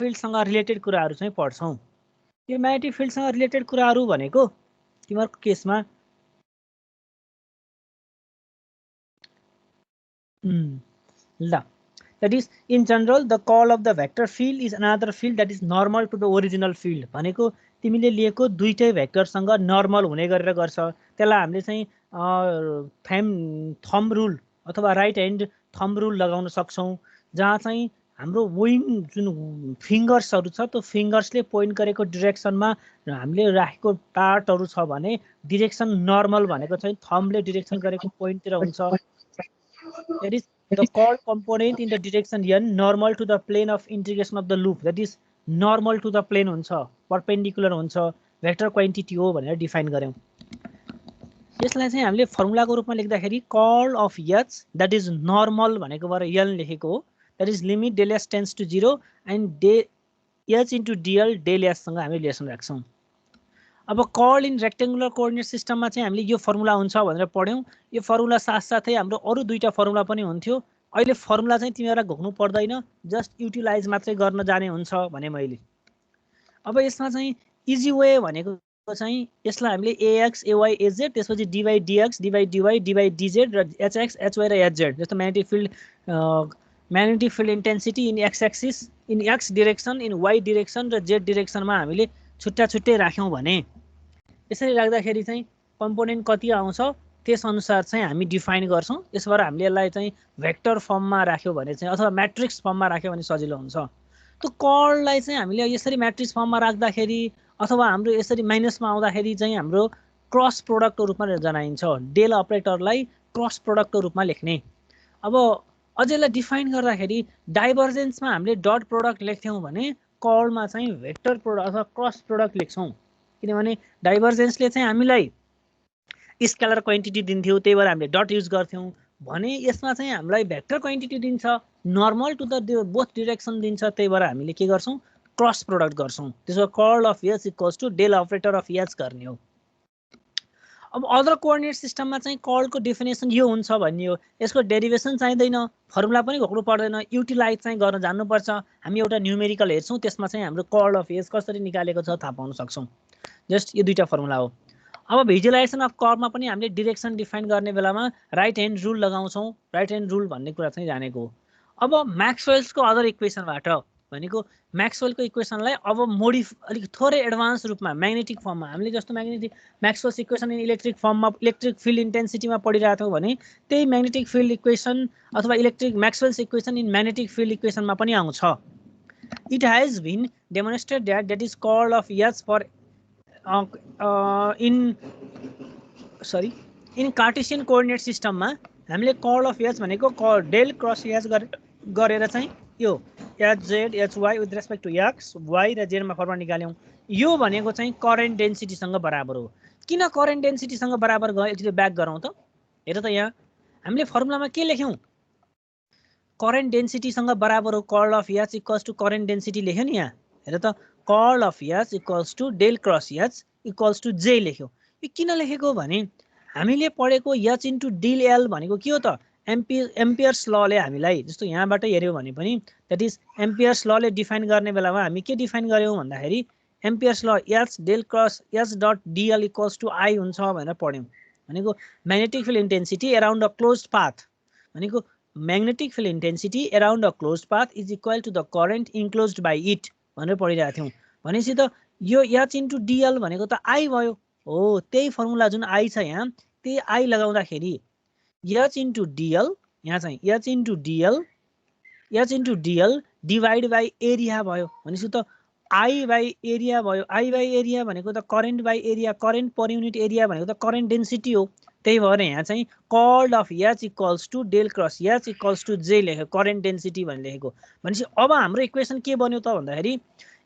फिल्डसँग related कुराहरू चाहिँ पढ्छौँ। यो म्याग्नेटिक फिल्डसँग रिलेटेड कुराहरू भनेको तिमीहरूको केसमा ल that is in general the call of the vector field is another field that is normal to the original field भनेको तिमीले लिएको दुईटै भेक्टरसँग नर्मल हुने गरेर गर्छ। त्यसलाई हामीले चाहिँ थम्ब रुल अथवा राइट ह्यान्ड थम्ब रुल लगाउन सक्छौँ, जहाँ चाहिँ हाम्रो विङ जुन फिङ्गर्सहरू छ त्यो फिङ्गर्सले पोइन्ट गरेको डिरेक्सनमा हामीले राखेको पार्टहरू छ भने डिरेक्सन नर्मल भनेको चाहिँ थम्बले डिरेक्सन गरेको पोइन्टतिर हुन्छ। That is the chord component in the direction n normal to the plane of integration of the loop, that is normal to the plane हुन्छ, perpendicular हुन्छ, vector quantity हो भनेर डिफाइन गर्यौं। यसलाई चाहिँ हामीले फर्मुलाको रूपमा लेख्दाखेरि curl of h that is normal भनेको भएर n लेखेको हो, that is limit del s tends to 0 and h into dl del s सँग हामीले रिलेसन राख्छौं। अब कर्ल इन रेक्टेंगुलर कोअर्डिनेट सिस्टममा चाहिँ हामीले यो फर्मुला हुन्छ भनेर पढ्यौं। यो फर्मुला साथसाथै हाम्रो अरु दुईटा फर्मुला पनि हुन्थ्यो। अहिले फर्मुला चाहिँ तिमीहरुलाई घोक्नु पर्दैन, जस्ट युटिलाइज मात्रै गर्न जाने हुन्छ भने मैले। अब यसमा चाहिँ इजी वे भनेको चाहिँ यसलाई हामीले ax ay az त्यसपछि dy dx dy dy dy dz र hx hy र hz जस्तो magnetic field intensity in x axis in x direction in y direction र z डाइरेक्सनमा हामीले छुट्टा छुट्टै राख्यौं भने यसरी राख्दाखेरि चाहिँ कम्पोनेन्ट कति आउँछ त्यस अनुसार चाहिँ हामी डिफाइन गर्छौं। यसबाट हामीले यसलाई चाहिँ भेक्टर फर्ममा राख्यो भने चाहिँ अथवा म्याट्रिक्स फर्ममा राख्यो भने सजिलो हुन्छ। त्यो कर्ललाई चाहिँ हामीले यसरी म्याट्रिक्स फर्ममा राख्दाखेरि अथवा हाम्रो यसरी माइनसमा आउँदाखेरि चाहिँ हाम्रो क्रस प्रोडक्टको रूपमा जनाइन्छ। डेल अपरेटरलाई क्रस प्रोडक्टको रूपमा लेख्ने। अब अझैलाई डिफाइन गर्दाखेरि डाइभर्जेन्समा हामीले डट प्रोडक्ट लेख्थ्यौं भने कर्लमा चाहिँ भेक्टर प्रोडक्ट अथवा क्रस प्रोडक्ट लेख्छौं, किनभने डाइभर्जेन्सले चाहिँ हामीलाई स्केलर क्वान्टिटी दिन्थ्यो, त्यही भएर हामीले डट युज गर्थ्यौं। भने यसमा चाहिँ हामीलाई भेक्टर क्वान्टिटी दिन्छ, normal to the both direction दिन्छ, त्यही भएर हामीले के गर्छौं क्रस प्रोडक्ट गर्छौं। त्यसो curl of h equals to del operator of h गर्ने हो। अब अदर कोअर्डिनेट सिस्टममा चाहिँ कर्लको डेफिनेसन यो हुन्छ भन्ने हो। यसको डेरिभेसन चाहिँदैन, फर्मुला पनि घोक्नु पर्दैन, युटिलाइज चाहिँ गर्न जान्नुपर्छ। हामी एउटा न्युमेरिकल हेर्छौं, त्यसमा चाहिँ हाम्रो कर्ल अफ h कसरी निकालेको छ थाहा पाउन सक्छौं। जस्ट यो दुईटा फर्मुला हो। अब भिजुअलाइजेसन अफ कर्वमा पनि हामीले डिरेक्सन डिफाइन गर्ने बेलामा राइट ह्यान्ड रुल लगाउँछौं। राइट ह्यान्ड रुल भन्ने कुरा चाहिँ जानेको हो। अब म्याक्सवेल्सको अदर इक्वेसनबाट भनेको म्याक्सवेलको इक्वेसनलाई अब अलिक थोरै एडभान्स रूपमा म्याग्नेटिक फर्ममा हामीले जस्तो म्याक्सवेल्स इक्वेसन इन इलेक्ट्रिक फर्ममा इलेक्ट्रिक फिल्ड इन्टेन्सिटीमा पढिरहेको थियौं भने त्यही म्याग्नेटिक फिल्ड इक्वेसन अथवा Maxwell's equation in magnetic field इक्वेसनमा पनि आउँछ। It has been demonstrated that is curl of h for in Cartesian coordinate सिस्टममा हामीले कर्ल अफ h भनेको डेल क्रस h गरेर चाहिँ यो hz hy with respect to x y र z मा फर्मुला निकाल्यौं। यो भनेको चाहिँ करेन्ट डेन्सिटीसँग बराबर हो। किन करेन्ट डेन्सिटीसँग बराबर गयो एकचोटि ब्याक गरौँ त। हेर त यहाँ हामीले फर्मुलामा के लेख्यौं, करेन्ट डेन्सिटीसँग बराबर हो curl of h equals to current density लेख्यो नि। यहाँ हेर त curl of h equals to del cross h equals to j लेख्यो। यो किन लेखेको भने हामीले पढेको h इन्टु डेल l भनेको के हो त एम्पियर्स लले हामीलाई जस्तो यहाँबाट हेर्यो भने पनि दैट इज एम्पियर्स लले डिफाइन गर्ने बेलामा हामी के डिफाइन गर्यौं भन्दाखेरि Ampere's law h del cross h dot dl equals to I हुन्छ भनेर पढ्यौं। भनेको magnetic field intensity around a closed path भनेको magnetic field intensity around a closed path is equal to the current enclosed by it भनेर पढिरहेका थियौं। भनेपछि त यो h इन्टु dl भनेको त I भयो। हो, त्यही फर्मुला जुन I छ यहाँ त्यही I लगाउँदाखेरि h इन्टु dl यहाँ चाहिँ h into dl divide by area भयो। भनेपछि त I बाई एरिया भयो। I बाई एरिया भनेको त current by area, current per unit area भनेको त करेन्ट डेन्सिटी हो। त्यही भएर यहाँ चाहिँ curl of h equals to del cross h equals to j लेख्यो, करेन्ट डेन्सिटी भनेर लेखेको। भनेपछि अब हाम्रो इक्वेसन के बन्यो त भन्दाखेरि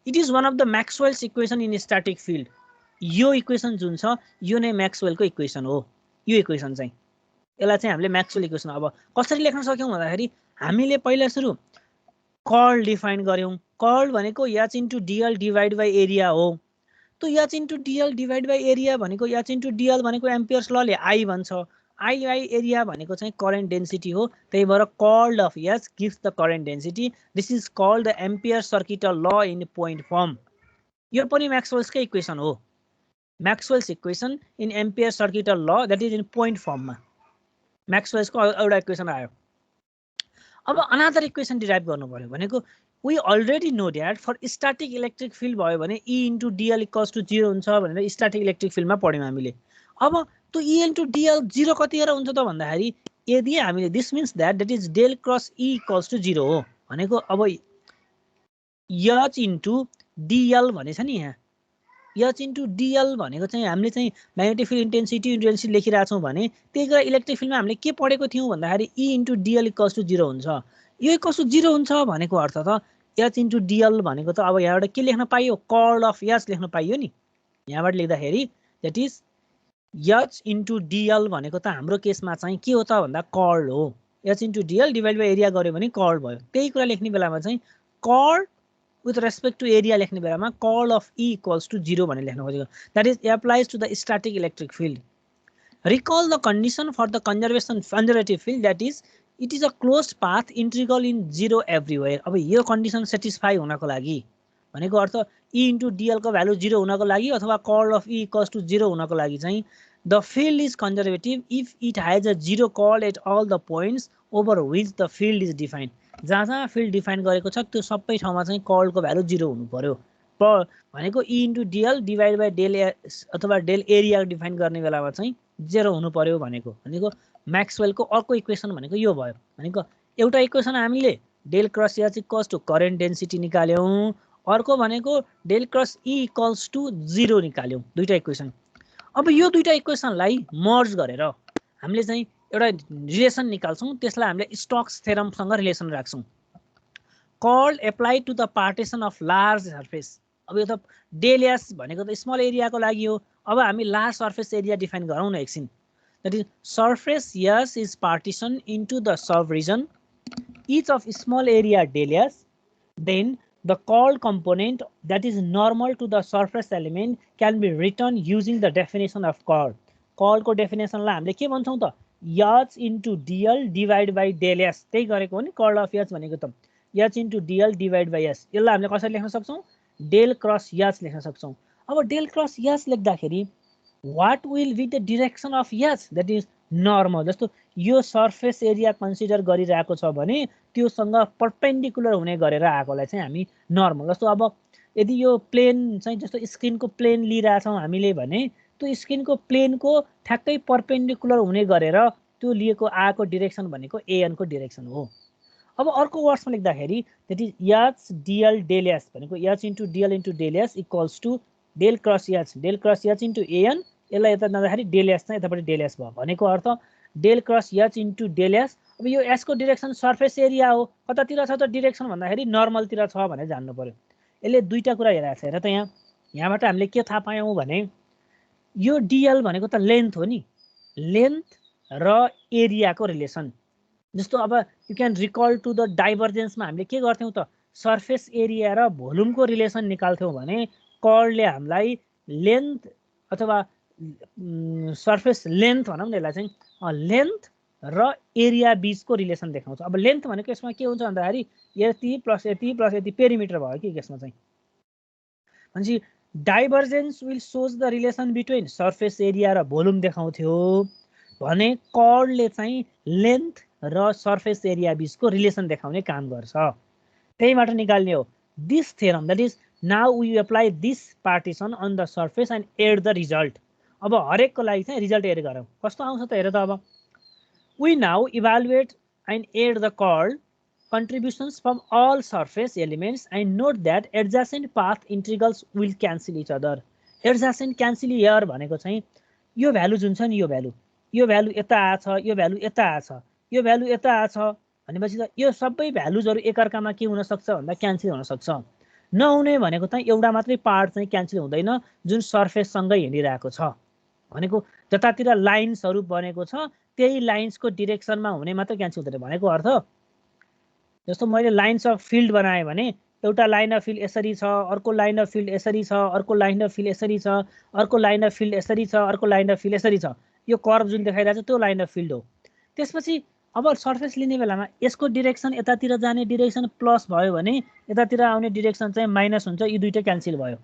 it is one of the Maxwell's equation in static field. यो इक्वेसन जुन छ यो नै मैक्सवेलको इक्वेसन हो। यो इक्वेसन चाहिँ यसलाई चाहिँ हामीले मैक्सवेल इक्वेसन अब कसरी लेख्न सक्यौं भन्दाखेरि हामीले पहिला सुरु कर्ल डिफाइन गर्यौं। कर्ल भनेको h into dl divide by area हो। तो h into dl divide by area भनेको h इन्टु dl भनेको एम्पियर्स लले I भन्छ। आई एरिया भनेको चाहिँ करेन्ट डेन्सिटी हो, त्यही भएर curl of H gives the current density. This is called the Ampere circuital law in point form. यो पनि म्याक्सवेल्सकै इक्वेसन हो. Maxwell's equation in Ampere circuital law that is in point फर्ममा म्याक्सवेल्सको एउटा इक्वेसन आयो. अब अनादर इक्वेसन डिराइभ गर्नु पर्यो भनेको we already know that for static electric field भयो भने E into DL equals to 0 हुन्छ भनेर स्ट्याटिक इलेक्ट्रिक फिल्डमा पढ्यौँ हामीले. अब त्यो ई इन्टु डिएल 0 कतिखेर हुन्छ त भन्दाखेरि यदि हामीले this means that is del cross E equals to 0 हो भनेको अब एच इन्टु डिएल भनेछ नि यहाँ एच इन्टु डिएल भनेको चाहिँ हामीले चाहिँ म्याग्नेटिक फिल्ड इन्टेन्सिटी लेखिरहेको छौँ भने त्यही कुरा इलेक्ट्रिक फिल्डमा हामीले के पढेको थियौँ भन्दाखेरि ई इन्टु डिएल इक्वल्स टु 0 हुन्छ. यो इक्वल्स टु 0 हुन्छ भनेको अर्थ त एच इन्टु डिएल भनेको त अब यहाँबाट के लेख्न पाइयो कर्ल अफ एच लेख्न पाइयो नि. यहाँबाट लेख्दाखेरि that is H into DL भनेको त हाम्रो केसमा चाहिँ के हो त भन्दा कर्ल हो. H into d l divide by area गऱ्यो भने कर्ल भयो. त्यही कुरा लेख्ने बेलामा चाहिँ curl with respect to area लेख्ने बेलामा curl of E equals to 0 भनेर लेख्न खोजेको. That is applies to the static electric field. Recall the condition for the conservative field, that is it is a closed path integral in 0 everywhere. अब यो condition satisfy हुनको लागि भनेको अर्थ E into DL को value 0 हुनको लागि अथवा curl of E equals to 0 हुनको लागि चाहिँ the field is conservative if it has a zero curl at all the points over which the field is defined. जहाँ जहाँ फिल्ड डिफाइन गरेको छ त्यो सबै ठाउँमा चाहिँ कर्लको भ्यालु 0 हुनु पर्यो. भनेको E into d l divide by del अथवा डेल एरिया डिफाइन गर्ने बेलामा चाहिँ 0 हुनु पर्यो भनेको म्याक्सवेलको अर्को इक्वेसन भनेको यो भयो. भनेको एउटा इक्वेसन हामीले del cross H equals to current density निकाल्यौँ, अर्को भनेको del cross E equals to 0 निकाल्यौँ. दुईटा इक्वेसन. अब यो दुईटा इक्वेसनलाई मर्ज गरेर हामीले चाहिँ एउटा रिलेसन निकाल्छौँ. त्यसलाई हामीले स्टोक्स थ्योरमसँग रिलेसन राख्छौँ. Curl applied to the partition of large surface. अब यो त डेल एच भनेको त स्मल एरियाको लागि हो. अब हामी लार्ज सर्फेस एरिया डिफाइन गरौँ न एकछिन. That is surface H is partition into the sub region each of small area del H. Then the curl component that is normal to the surface element can be written using the definition of curl. Curl को डेफिनेसनलाई हामीले के भन्छौँ त H into d l divide by del H. त्यही गरेको हो नि कर्ल अफ एच भनेको त H into d l divide by H. यसलाई हामीले कसरी लेख्न सक्छौँ डेल क्रस एच लेख्न सक्छौँ. अब डेल क्रस एच लेख्दाखेरि what will be the direction of H that is normal. जस्तो यो सर्फेस एरिया कन्सिडर गरिरहेको छ भने त्योसँग पर्पेन्डिकुलर हुने गरेर आएकोलाई चाहिँ हामी नर्मल. जस्तो अब यदि यो प्लेन चाहिँ जस्तो स्क्रिनको प्लेन लिइरहेछौँ हामीले भने त्यो स्क्रिनको प्लेनको ठ्याक्कै पर्पेन्डिकुलर हुने गरेर त्यो लिएको आएको डिरेक्सन भनेको एएनको डिरेक्सन हो. अब अर्को वर्ड्समा लेख्दाखेरि that is H d l del H भनेको H into d l into del H equals to del cross H. Del cross H into A N. यसलाई यता जाँदाखेरि डेल एच चाहिँ यतापट्टि डेल एच भयो भनेको अर्थ del cross H into del H. अब यो एचको डिरेक्सन सर्फेस एरिया हो. कतातिर छ त डिरेक्सन भन्दाखेरि नर्मलतिर छ भनेर जान्नु पर्यो. यसले दुईटा कुरा हेरेको छ. हेर त यहाँबाट हामीले के थाहा पायौँ भने यो डिएल भनेको त लेन्थ हो नि. लेन्थ र एरियाको रिलेसन. जस्तो अब you can recall to the डाइभर्जेन्समा हामीले के गर्थ्यौँ त सर्फेस एरिया र भोल्युमको रिलेसन निकाल्थ्यौँ भने कर्लले हामीलाई लेन्थ अथवा सर्फेस लेन्थ भनौँ न यसलाई चाहिँ लेन्थ र एरिया बिचको रिलेसन देखाउँछ. अब लेन्थ भनेको यसमा के हुन्छ भन्दाखेरि यति प्लस यति पेरिमिटर भयो कि यसमा चाहिँ. भनेपछि divergence will shows the relation between surface area र भोल्युम देखाउँथ्यो भने कर्लले चाहिँ लेन्थ र सर्फेस एरिया बिचको रिलेसन देखाउने काम गर्छ. त्यहीबाट निकाल्ने हो this theorem. That is now we apply this partition on the surface and add the result. अब हरेकको लागि चाहिँ रिजल्ट एड गरौँ. कस्तो आउँछ त हेर त. अब we now evaluate and add the curl contributions from all surface elements and note that adjacent path integrals will cancel each other. Adjacent cancel here भनेको चाहिँ यो भ्यालु जुन छ नि यो भ्यालु यता आछ, यो भ्यालु यता आछ, यो भ्यालु यता आछ भनेपछि त यो सबै भ्यालुजहरु एकअर्कामा के हुन सक्छ भन्दा क्यान्सल हुन सक्छ. नहुने भनेको त एउटा मात्रै पार्ट चाहिँ क्यान्सल हुँदैन जुन सर्फेस सँगै हिँडिरहेको छ. भनेको जतातिर लाइन्सहरु बनेको छ त्यही लाइन्सको डिरेक्सनमा हुने मात्र क्यान्सल हुँदैन भनेको अर्थ. जस्तो मैले लाइन्स अफ फिल्ड बनाएँ भने एउटा लाइन अफ फिल्ड यसरी छ, अर्को लाइन अफ फिल्ड यसरी छ, अर्को लाइन अफ फिल्ड यसरी छ, अर्को लाइन अफ फिल्ड यसरी छ, अर्को लाइन अफ फिल्ड यसरी छ. यो कर्भ जुन देखाइरहेको छ त्यो लाइन अफ फिल्ड हो। त्यसपछि अब सर्फेस लिने बेलामा यसको डिरेक्सन यतातिर जाने डिरेक्सन प्लस भयो भने यतातिर आउने डिरेक्सन चाहिँ माइनस हुन्छ, यी दुईटै क्यान्सल भयो।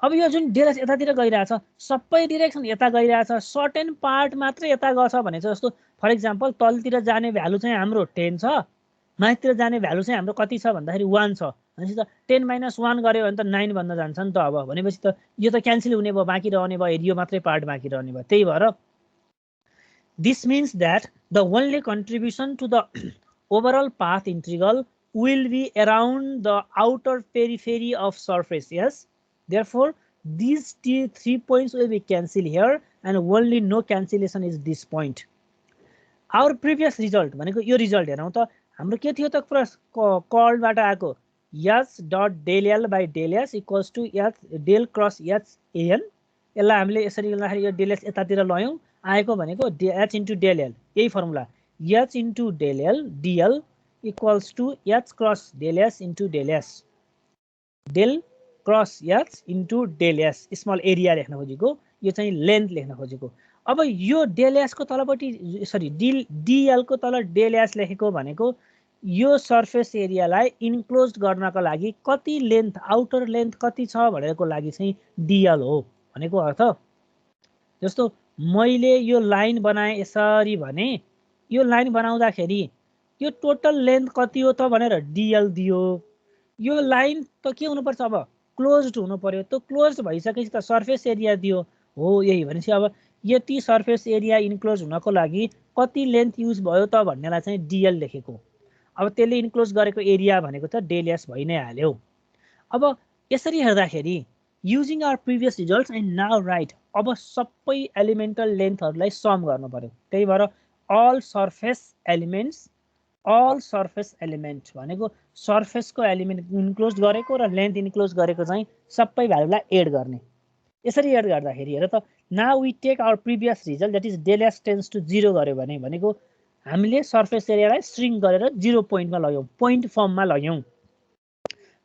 अब यो जुन डेल यतातिर गइरहेछ सबै डिरेक्सन यता गइरहेछ, सर्टेन पार्ट मात्र यता गछ भने चाहिँ जस्तो फर इक्जाम्पल तलतिर जाने भ्यालु चाहिँ हाम्रो 10 छ, माथितिर जाने भ्यालु चाहिँ हाम्रो कति छ भन्दाखेरि 1 छ भनेपछि त 10 - 1 गर्यो भने त 9 बन्न जान्छ नि त। अब भनेपछि त यो त क्यान्सल हुने भयो, बाँकी रहने भयो, यो मात्रै पार्ट बाँकी रहने भयो। त्यही भएर this means that the only contribution to the overall path integral will be around the outer periphery of surface. Yes, therefore these 3 points will be cancelled here and only no cancellation is this point. Our previous result भनेको यो result हेरौँ त हाम्रो के थियो त कर्लबाट आएको h dot del l by del s equals to h del cross h an। यसलाई हामीले यसरी गर्दाखेरि यो डेल s यतातिर लयौँ, आएको भनेको h इन्टु डेल l, यही formula h into del l dl equals to h cross del s into del s, del cross h into del s small area लेख्न खोजेको, यो चाहिँ लेन्थ लेख्न खोजेको। अब यो डेल s को तलपट्टि सरी dl को तल डेल s लेखेको भनेको यो सर्फेस एरियालाई इन्क्लोज गर्नको लागि कति लेन्थ आउटर लेन्थ कति छ भनेको लागि चाहिँ dl हो भनेको अर्थ। जस्तो मैले यो लाइन बनाएँ यसरी भने यो लाइन बनाउँदाखेरि यो टोटल लेन्थ कति हो त भनेर dl दियो। यो लाइन त के हुनुपर्छ अब क्लोज्ड हुनु पर्यो, त्यो क्लोज्ड भइसकेपछि त सर्फेस एरिया दियो हो, यही भनेपछि अब यति सर्फेस एरिया इन्क्लोज हुनको लागि कति लेन्थ युज भयो त भन्नेलाई चाहिँ dl लेखेको। अब त्यसले इन्क्लोज गरेको एरिया भनेको त डेल s भइ नै हाल्यो। अब यसरी हेर्दाखेरि using our previous results and now right, अब सबै एलिमेन्टल लेन्थहरूलाई सम गर्नु पर्यो। त्यही भएर अल सर्फेस एलिमेन्ट भनेको सर्फेसको एलिमेन्ट इन्क्लोज गरेको र लेन्थ इन्क्लोज गरेको चाहिँ सबै भ्यालुलाई एड गर्ने। यसरी एड गर्दाखेरि हेर त now we take our previous result that is del s tends to 0 गर्यो भनेको हामीले सर्फेस एरियालाई स्ट्रिङ गरेर 0 पोइन्टमा लग्यौँ, पोइन्ट फर्ममा लग्यौँ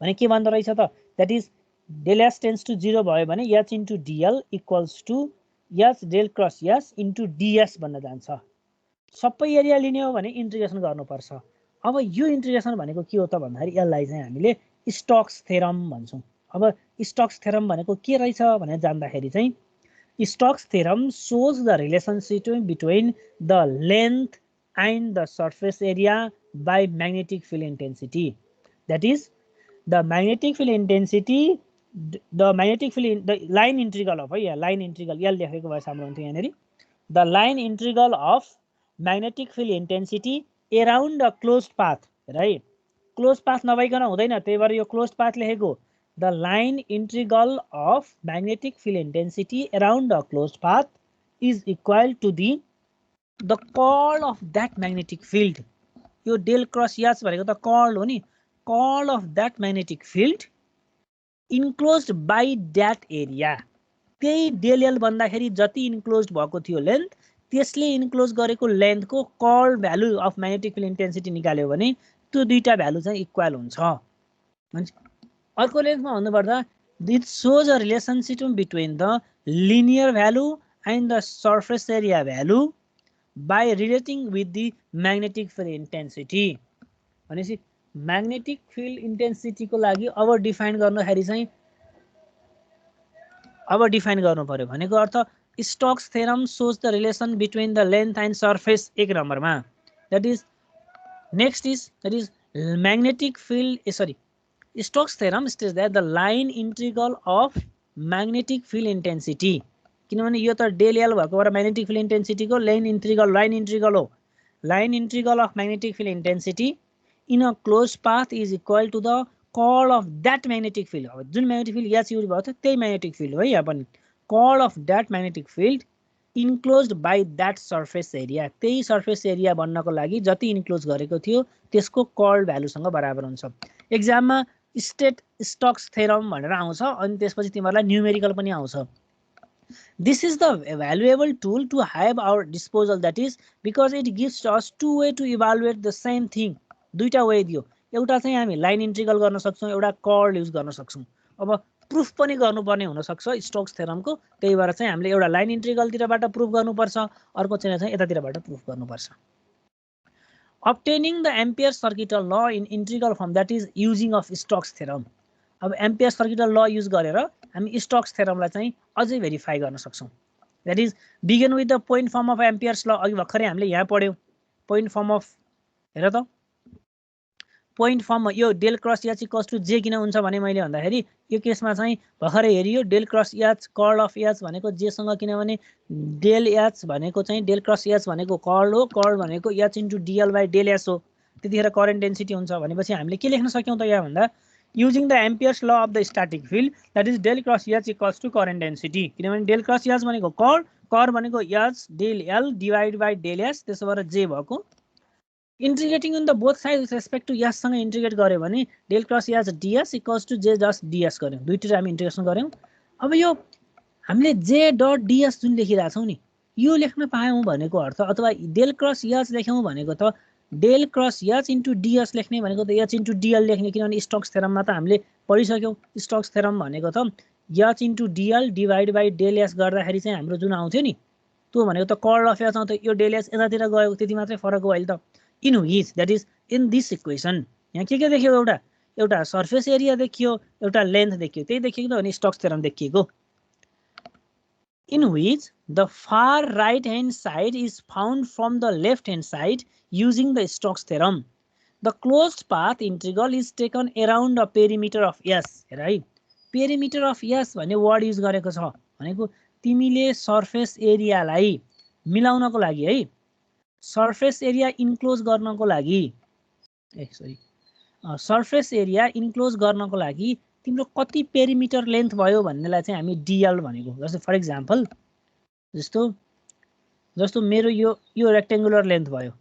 भने के भन्दो रहेछ त that is del s tends to 0 भयो भने h into dl equals to h del cross s into ds बन्न जान्छ। सबै एरिया लिने हो भने इन्टिग्रेसन गर्नुपर्छ। अब यो इन्टिग्रेसन भनेको के हो त भन्दाखेरि यसलाई चाहिँ हामीले स्टोक्स थ्योरम भन्छौँ। अब स्टोक्स थ्योरम भनेको के रहेछ भनेर जान्दाखेरि चाहिँ Stokes theorem shows the relationship between the length and the surface area by magnetic field intensity. That is, the magnetic field intensity, the line integral of line integral L लेखेको भए राम्रो हुन्थ्यो यहाँनेरि, the line integral of magnetic field intensity around a closed path, right? Closed path नभइकन हुँदैन, त्यही भएर यो closed path लेखेको। The line integral of magnetic field intensity around a closed path is equal to the curl of that magnetic field. यो del cross h भनेको त curl हो नि, curl of that magnetic field enclosed by that area। त्यही del l भन्दाखेरि जति enclosed भएको थियो लेन्थ, त्यसले इन्क्लोज गरेको लेन्थको curl value of magnetic field intensity निकाल्यो भने त्यो दुईटा भ्यालु चाहिँ इक्वल हुन्छ। अर्को लेन्थमा भन्नुपर्दा it shows a relationship between the linear value and the surface area value by relating with the magnetic field intensity। भनेपछि म्याग्नेटिक फिल्ड इन्टेन्सिटी को लागि अब डिफाइन गर्दाखेरि चाहिँ अब डिफाइन गर्नु पर्यो भनेको अर्थ Stokes theorem shows the relation between the length and surface एक नम्बरमा। that is next is that is magnetic field Stokes theorem states that the line integral of magnetic field intensity, किनभने यो त डेल l भएको भएर magnetic field intensity को line integral हो, line integral of magnetic field intensity in a closed path is equal to the curl of that magnetic field। अब जुन magnetic field h use भयो थियो त्यही magnetic field हो है, यहाँ पनि curl of that magnetic field enclosed by that surface area, त्यही surface area बन्नको लागि जति इन्क्लोज गरेको थियो त्यसको कर्ल भ्यालुसँग बराबर हुन्छ। एक्जाममा स्टेट स्टोक्स थ्योरम भनेर आउँछ अनि त्यसपछि तिमीहरुलाई न्यूमेरिकल पनि आउँछ। This is the valuable tool to have our disposal, that is because it gives us two way to evaluate the same thing। दुईटा वे दियो, एउटा चाहिँ हामी लाइन इन्टिग्रल गर्न सक्छौं, एउटा कर्ल युज गर्न सक्छौं। अब प्रुफ पनि गर्नुपर्ने हुनसक्छ स्टोक्स थ्योरमको। त्यही भएर चाहिँ हामीले एउटा लाइन इन्टिग्रलतिरबाट प्रुफ गर्नुपर्छ, अर्को चाहिँ यतातिरबाट प्रुफ गर्नुपर्छ। Obtaining the Ampere circuital law in integral form, that is using of Stokes theorem. अब एम्पियर सर्किटल ल युज गरेर हामी स्टोक्स थ्योरमलाई चाहिँ अझै भेरिफाई गर्न सक्छौं। That is begin with the point form of amperes ल। अघि भर्खरै हामीले यहाँ पढ्यौं पोइन्ट फर्म अफ, हेर त पोइन्ट फर्म यो del cross H equals to J किन हुन्छ भने मैले भन्दाखेरि यो केसमा चाहिँ भर्खरै हेरियो del cross H curl of H भनेको जेसँग, किनभने डेल एच भनेको चाहिँ डेल क्रस एच भनेको कर्ल हो, कर्ल भनेको H into d l by del H हो। त्यतिखेर करेन्ट डेन्सिटी हुन्छ भनेपछि हामीले के लेख्न सक्यौं त यहाँ भन्दा using the Ampere's law of the static field, that is del cross H equals to current density. किनभने del cross H भनेको कर्ल, कर्ल भनेको H del L divided by del S, त्यसो भएर J भएको। Integrating in the both side with respect to S सँग integrate गर्यो भने del cross H ds equals to J just ds गर्यौं, दुईटै हामी इंटीग्रेसन गर्यौं। अब यो हामीले J डट ds जुन लेखिरा छौं नि, यो लेख्न पायौं भनेको अर्थ, अथवा del cross H लेख्यौं भनेको त del cross H into d s लेख्ने भनेको त एच इन्टु डिएल लेख्ने, किनभने स्टोक्स थ्योरममा त हामीले पढिसक्यौं। स्टोक्स थ्योरम भनेको त H into d l divide by del S गर्दाखेरि चाहिँ हाम्रो जुन आउँथ्यो नि त्यो भनेको त कर्ल अफ एच आउँथ्यो, यो डेल एस यतातिर गयो, त्यति मात्रै फरक हो अहिले त। In which, that is in this equation, यहाँ के देखियो, एउटा सर्फेस एरिया देखियो, एउटा लेन्थ देखियो, त्यही देखियो त भने स्टोक्स थ्योरम देखिएको। In which the far right hand side is found from the left hand side using the Stokes theorem. The closed path integral is taken around a perimeter of S. Right? Perimeter of S भन्ने word use गरेको छ भनेको तिमीले surface एरियालाई मिलाउनको लागि है, surface area enclose गर्नको लागि, surface area enclose गर्नको लागि तिम्रो कति पेरिमिटर लेन्थ भयो भन्नेलाई चाहिँ हामी डिएल भनेको। जस्तो फर एक्जाम्पल जस्तो मेरो यो रेक्टेंगुलर लेन्थ भयो,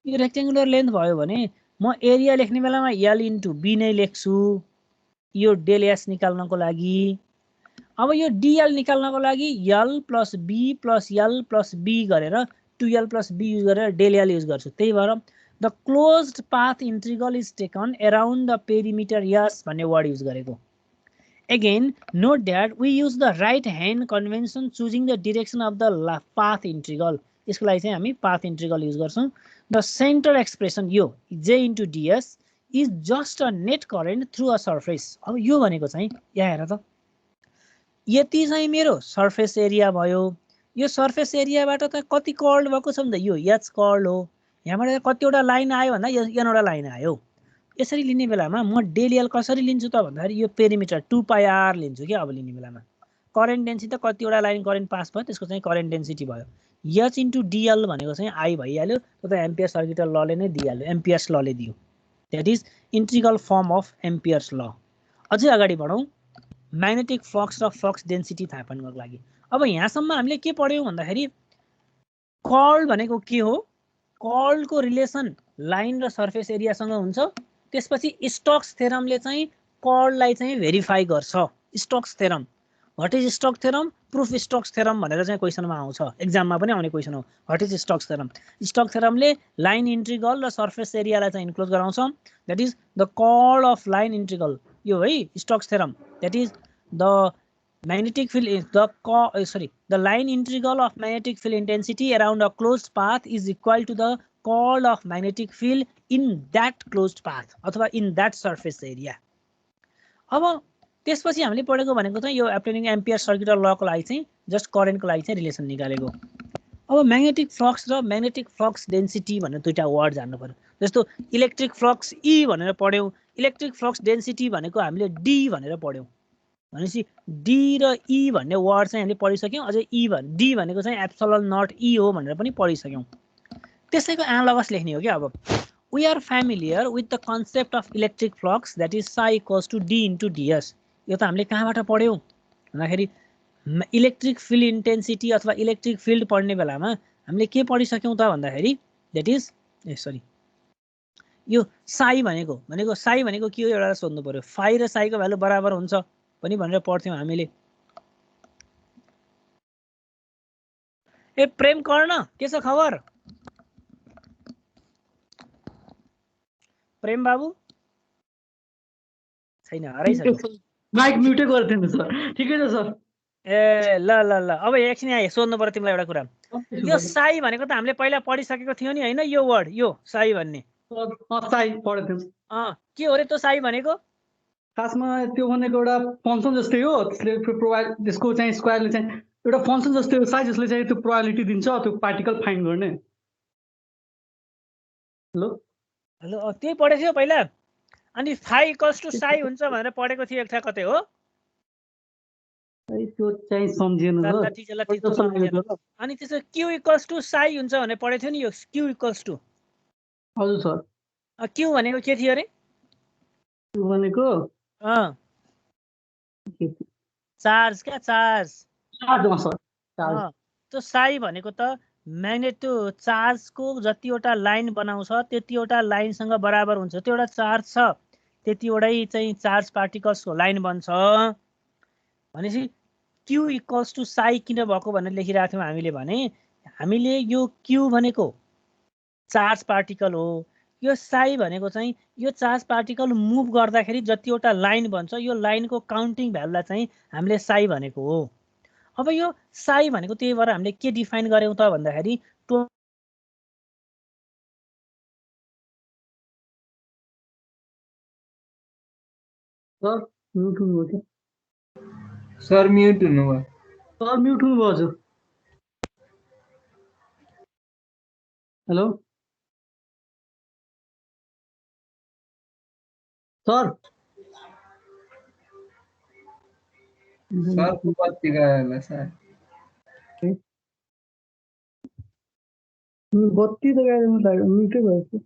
यो रेक्टेंगुलर लेन्थ भयो भने म एरिया लेख्ने बेलामा एल इन्टु बी नै लेख्छु यो डेल एस निकाल्नको लागि। अब यो डिएल निकाल्नको लागि एल प्लस बी गरेर 2l प्लस बी युज गरेर डेल एल युज गर्छु। त्यही भएर the closed path integral is taken around the perimeter S भन्ने वर्ड युज गरेको। Again, note that we use the right hand convention choosing the direction of the path integral. यसको लागि चाहिँ हामी path integral use गर्छौं। The central expression यो j into ds is just a net current through a surface. अब यो भनेको चाहिँ यहाँ हेर त, यति चाहिँ मेरो सर्फेस एरिया भयो, यो सर्फेस एरियाबाट त कति कर्ल भएको छ भन्दा यो h कर्ल हो, यहाँबाट कतिवटा लाइन आयो भन्दा यहाँबाट लाइन आयो। यसरी लिने बेलामा म डेल एल कसरी लिन्छु त भन्दाखेरि यो पेरिमिटर 2πr लिन्छु के। अब लिने बेलामा करेन्ट डेन्सिटी त कतिवटा लाइन करेन्ट पास भयो त्यसको चाहिँ करेन्ट डेन्सिटी भयो, एच इन्टु डिएल भनेको चाहिँ आई भइहाल्यो, त्यो त एम्पियर सर्किटल लले नै दिइहाल्यो, एम्पियर्स लले दियो। That is integral form of amperes ल। अझै अगाडि बढौं, म्याग्नेटिक फ्लक्स र फ्लक्स डेन्सिटी थाहा पाउनको लागि। अब यहाँसम्म हामीले के पढ्यौं भन्दाखेरि कर्ल भनेको के हो, कर्लको रिलेसन लाइन र सर्फेस एरियासँग हुन्छ। त्यसपछि स्टोक्स थ्योरमले चाहिँ कर्ललाई चाहिँ भेरिफाई गर्छ। Stokes theorem, what is Stokes theorem, proof Stokes theorem भनेर चाहिँ क्वेसनमा आउँछ, एक्जाममा पनि आउने क्वेसन हो, what is Stokes theorem. Stokes थ्योरमले लाइन इन्टिग्रल र सर्फेस एरियालाई चाहिँ इन्क्लोज गराउँछ। That is the curl of line integral, यो है Stokes theorem. That is the magnetic field is the line integral of magnetic field intensity around a closed path is equal to the curl of magnetic field in that closed path अथवा in that surface area. अब त्यसपछि हामीले पढेको भनेको चाहिँ यो obtaining ampere circuital law को लागि चाहिँ जस्ट करेन्ट को लागि चाहिँ रिलेसन निकालेको। अब म्याग्नेटिक फ्लक्स र म्याग्नेटिक फ्लक्स डेन्सिटी भनेर दुईटा वर्ड जान्नु पर्यो। जस्तो इलेक्ट्रिक फ्लक्स ई भनेर पढ्यौं, इलेक्ट्रिक फ्लक्स डेन्सिटी भनेको हामीले डी भनेर पढ्यौं। भनेपछि डी र ई भन्ने वर्ड चाहिँ हामीले पढिसक्यौं। अझै डी भनेको चाहिँ एप्सिलन नट ई हो भनेर पनि पढिसक्यौं। त्यसैको एनालगस लेख्ने हो क्या। अब we are familiar with the concept of electric flux that is psi equals to D into d s. यो त हामीले कहाँबाट पढ्यौं भन्दाखेरि इलेक्ट्रिक फिल्ड इन्टेन्सिटी अथवा इलेक्ट्रिक फिल्ड पढ्ने बेलामा हामीले के पढिसक्यौं त भन्दाखेरि दैट इज यो साइ भनेको के हो एउटा सोध्नु पर्यो। फाइ र साइको भ्यालु बराबर हुन्छ पनि भनेर पढ्थ्यौं हामीले। ए प्रेम कर्ण के छ खबर? प्रेम बाबु छैन, हराइसक्यो। माइक म्युटै गरिदिनु सर ठिकै छ सर ए ल ल ल अब एकछिन यहाँ सोध्नु पर्यो तिमीलाई एउटा कुरा यो साई भनेको त हामीले पहिला पढिसकेको थियो नि हैन यो वर्ड यो साई भन्ने साई पढेको थियौँ के हो रे त्यो साई भनेको खासमा त्यो भनेको एउटा फङ्सन जस्तै हो त्यसले प्रोभाइड त्यसको चाहिँ स्क्वायरले चाहिँ एउटा फङ्सन जस्तै हो साई जसले चाहिँ त्यो प्रोबेबिलिटी दिन्छ त्यो पार्टिकल फाइन्ड गर्ने हेलो हेलो त्यही पढेको थियो पहिला अनि फाई इक्वल्स टु साई हुन्छ भनेर पढेको थियो एकथा कतै हो त्यो चाहिँ सम्झिएन ल ठिक छ ल ठिक छ सम्झिएन अनि त्यसो क्यू इक्वल्स टु साई हुन्छ भनेर पढेको थियो नि यो क्यू इक्वल्स टु हजुर सर क्यू भनेको के थियो अरे क्यू भनेको चार्ज क्या चार्ज चार्जमा सर त्यो साई भनेको त म्याग्नेट त्यो चार्जको जतिवटा लाइन बनाउँछ त्यतिवटा लाइनसँग बराबर हुन्छ त्यो एउटा चार्ज छ त्यतिवटै चाहिँ चार्ज पार्टिकल्सको लाइन बन्छ भनेपछि क्यू इक्वल्स टु साई किन भएको भनेर लेखिरहेको थियौँ हामीले भने हामीले यो क्यू भनेको चार्ज पार्टिकल हो यो साई भनेको चाहिँ यो चार्ज पार्टिकल मुभ गर्दाखेरि जतिवटा लाइन बन्छ यो लाइनको काउन्टिङ भ्यालुलाई चाहिँ हामीले साई भनेको हो अब यो साई भनेको त्यही भएर हामीले के डिफाइन गर्यौं त भन्दाखेरि सर म्युट हुनुभयो सर म्युट हुनुभयो हजुर हेलो सर सर को बत्ती गयो होला सर बत्ती त गएर म्युटै भयो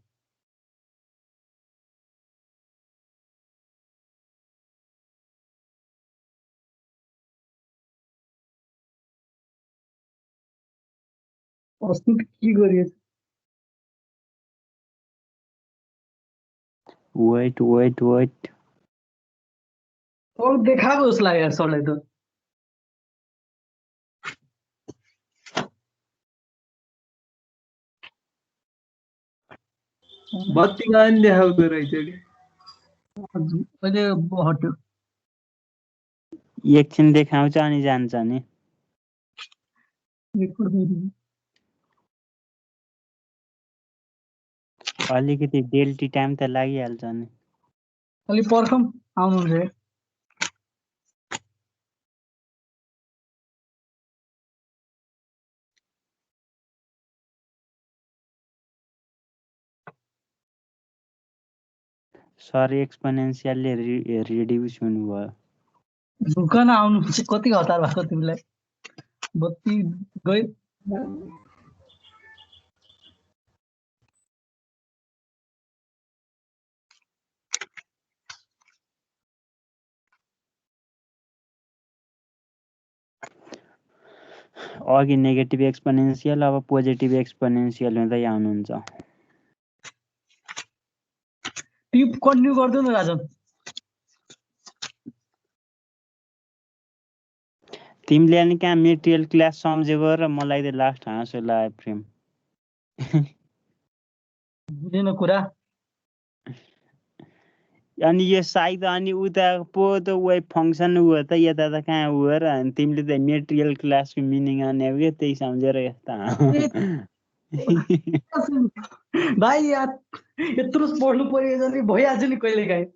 अस्ति के गरिएछ वेट देखाएको जस्तो लाग्यो यार सरलाई त बत्ती गयो नि देखाउँदो रहेछ कि अहिले हट्यो एकछिन देखाउँछ अनि जान्छ नि अलिकति डेल्टी टाइम त लागिहाल्छ नि अलि पर्खम आउनुहुन्छ सर एक्सपोनेन्शियलले रिड्युस हुनुभयो झुकन आउनु कति हतार भएको तिमीलाई बत्ती गयो अघि नेगेटिभ एक्सपोनेन्शियल अब पोजिटिभ एक्सपोनेन्शियल हुँदै आउनुहुन्छ टिप कन्टिन्यू गर्दै न राजन तिमीले अनि कहाँ मेटेरियल क्लास सम्झेको र मलाई त लास्ट हाँसो लाग्यो प्रेम बुझेन कुरा अनि यो साई त अनि उता पो त वेभ फङ्सन हो त यता त कहाँ हो र अनि तिमीले त मेटेरियल क्लासको मिनिङ आउने के त्यही सम्झेर यस्ता भाइ यार यत्रो पढ्नु पर्यो नि भइहाल्छ नि कहिले काहीँ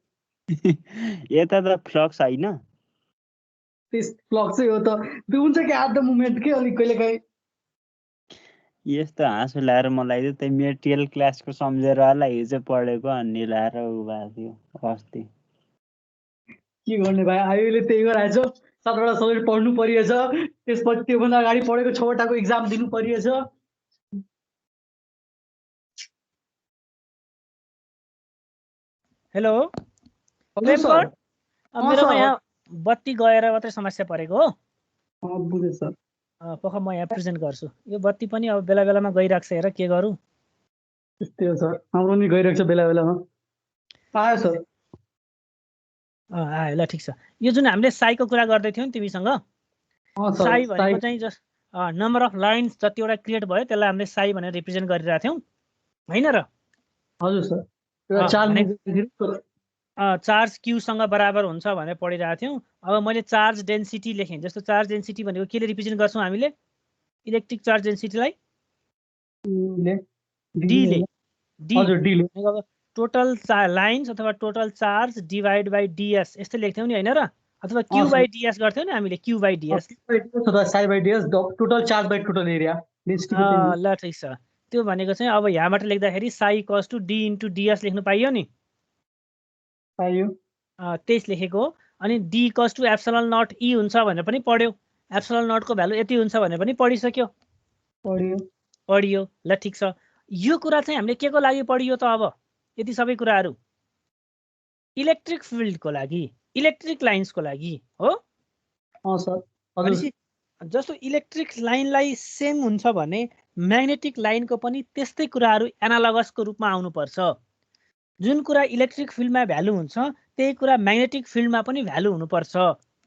यता त फ्लक्स होइन त्यस फ्लक्स चाहिँ हो त त्यो हुन्छ कि एट द मोमेन्ट के अलिक कहिले काहीँ यस्तो हाँसो लाएर मलाई त मेटेरियल क्लासको सम्झेर होला हिजो पढेको अनि लाएर उ भएको थियो अस्ति के गर्ने भाइ अहिले त्यही गराएछ 7वटा सब्जेक्ट पढ्नु परिएछ त्यसपछि त्योभन्दा अगाडि पढेको 6वटाको इक्जाम दिनु परिएछ हेलो मेरोमा यहाँ बत्ती गएर मात्रै समस्या परेको हो बुझेँ सर पख म यहाँ प्रेजेन्ट गर्छु यो बत्ती पनि अब बेला बेलामा गइरहेको छ हेर के गरौँ त्यस्तै हो सर हाम्रो नि गइरहेको छ बेला बेलामा आयो सर आयो ल ठिक छ यो जुन हामीले साईको कुरा गर्दै थियौँ नि तिमीसँग साई भनेको चाहिँ जस्ट नम्बर अफ लाइन्स जतिवटा क्रिएट भयो त्यसलाई हामीले साई भनेर रिप्रेजेन्ट गरिरहेको थियौँ होइन र हजुर सर चार्ज क्यूसँग बराबर हुन्छ भनेर पढिरहेको थियौँ। अब मैले चार्ज डेन्सिटी लेखेँ। जस्तो चार्ज डेन्सिटी भनेको केले रिप्रेजेन्ट गर्छौँ हामीले इलेक्ट्रिक चार्ज डेन्सिटीलाई डीले हजुर डीले अब टोटल लाइन्स अथवा total charge divide by d s यस्तै लेख्थ्यौँ नि होइन र अथवा क्यू बाई डिएस गर्थ्यौँ नि हामीले क्यू बाई डिएस अथवा psi by d s total charge by total area ल ठिक छ। त्यो भनेको चाहिँ अब यहाँबाट लेख्दाखेरि psi equals to D into d s लेख्नु पाइयो नि पाइयो त्यस लेखेको हो। अनि D equals to epsilon naught E हुन्छ भनेर पनि पढ्यो। एप्सिलन नटको भ्यालु यति हुन्छ भनेर पनि पढिसक्यो पढियो ल ठिक छ। यो कुरा चाहिँ हामीले के को लागि पढियो त अब यति सबै कुराहरू इलेक्ट्रिक फिल्डको लागि इलेक्ट्रिक लाइन्सको लागि हो सर। जस्तो इलेक्ट्रिक लाइनलाई सेम हुन्छ भने म्याग्नेटिक लाइनको पनि त्यस्तै कुराहरू एनालगसको रूपमा आउनुपर्छ। जुन कुरा इलेक्ट्रिक फिल्डमा भ्यालु हुन्छ त्यही कुरा म्याग्नेटिक फिल्डमा पनि भ्यालु हुनुपर्छ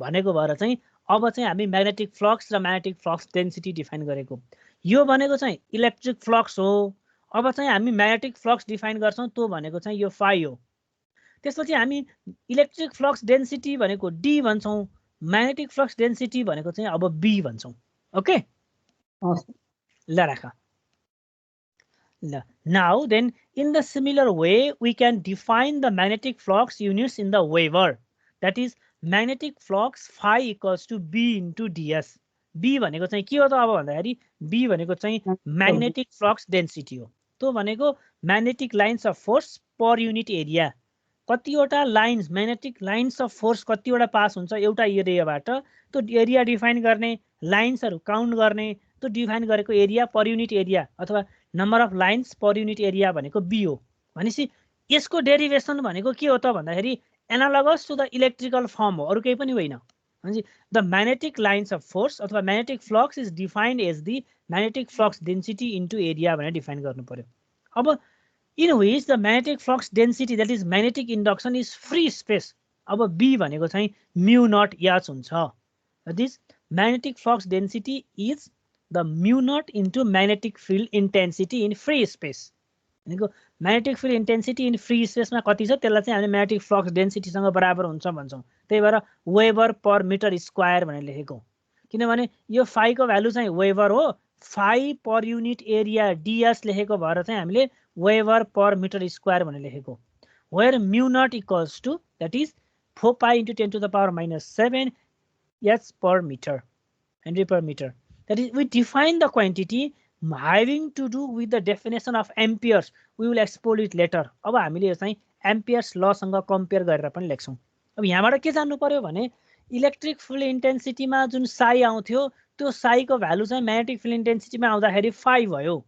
भनेको भएर चाहिँ अब चाहिँ हामी म्याग्नेटिक फ्लक्स र म्याग्नेटिक फ्लक्स डेन्सिटी डिफाइन गरेको। यो भनेको चाहिँ इलेक्ट्रिक फ्लक्स हो। अब चाहिँ हामी म्याग्नेटिक फ्लक्स डिफाइन गर्छौँ त्यो भनेको चाहिँ यो फाइ हो। त्यसपछि हामी इलेक्ट्रिक फ्लक्स डेन्सिटी भनेको डी भन्छौँ म्याग्नेटिक फ्लक्स डेन्सिटी भनेको चाहिँ अब बी भन्छौँ। ओके ल राख ल now then in the similar way we can define the magnetic flux units in the waiver, that is magnetic flux phi equals to b into ds. b भनेको चाहिँ के हो त अब भन्दाखेरि b भनेको चाहिँ magnetic flux density हो। त्यो भनेको magnetic lines of force per unit area। कतिवटा lines magnetic lines of force कतिवटा पास हुन्छ एउटा एरियाबाट त्यो एरिया डिफाइन गर्ने लाइन्सहरू काउन्ट गर्ने त्यो डिफाइन गरेको एरिया पर युनिट एरिया अथवा number of lines per unit area भनेको बी हो। भनेपछि यसको डेरिभेसन भनेको के हो त भन्दाखेरि analogous to the electrical form हो अरू केही पनि होइन। भनेपछि the magnetic lines of force अथवा magnetic flux is defined as the magnetic flux density into area भनेर डिफाइन गर्नु पर्यो। अब in which the magnetic flux density, that is magnetic induction, is free space. अब B भनेको चाहिँ mu naught H हुन्छ। That is magnetic flux density is the mu naught into magnetic field intensity in free space. भनेको magnetic field intensity in free space मा कति छ त्यसलाई चाहिँ हामीले magnetic flux density सँग बराबर हुन्छ भन्छौँ। त्यही भएर वेबर पर मिटर स्क्वायर भनेर लेखेको। किनभने यो फाइ को भ्यालु चाहिँ वेबर हो। फाइ पर युनिट एरिया डिएस लेखेको भएर चाहिँ हामीले वेबर पर मिटर स्क्वायर भनेर लेखेको। Where mu nought equals to that is 4 pi into 10 to the power -7 H per meter, Henry per meter. That is, we define the quantity having to do with the definition of amperes. We will explore it later. अब हामीले चाहिँ amperes लसँग compare गरेर पनि लेख्छौँ। अब यहाँबाट के जान्नु पर्यो भने इलेक्ट्रिक फिल्ड इन्टेन्सिटीमा जुन साई आउँथ्यो त्यो साईको भ्यालु चाहिँ म्याग्नेटिक फिल्ड इन्टेन्सिटीमा आउँदाखेरि 5 भयो।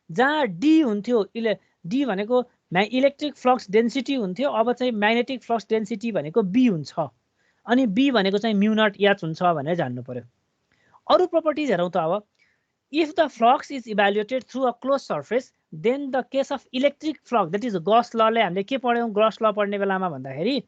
जहाँ डी हुन्थ्यो डी भनेको इलेक्ट्रिक फ्लक्स डेन्सिटी हुन्थ्यो अब चाहिँ म्याग्नेटिक फ्लक्स डेन्सिटी भनेको बी हुन्छ। अनि बी भनेको चाहिँ म्यू नट एच हुन्छ भनेर जान्नु पर्यो। अरू प्रोपर्टिज हेरौँ त अब if the flux is evaluated through a close surface then the case of electric flux that is Gauss लले हामीले के पढ्यौँ गस ल पढ्ने बेलामा भन्दाखेरि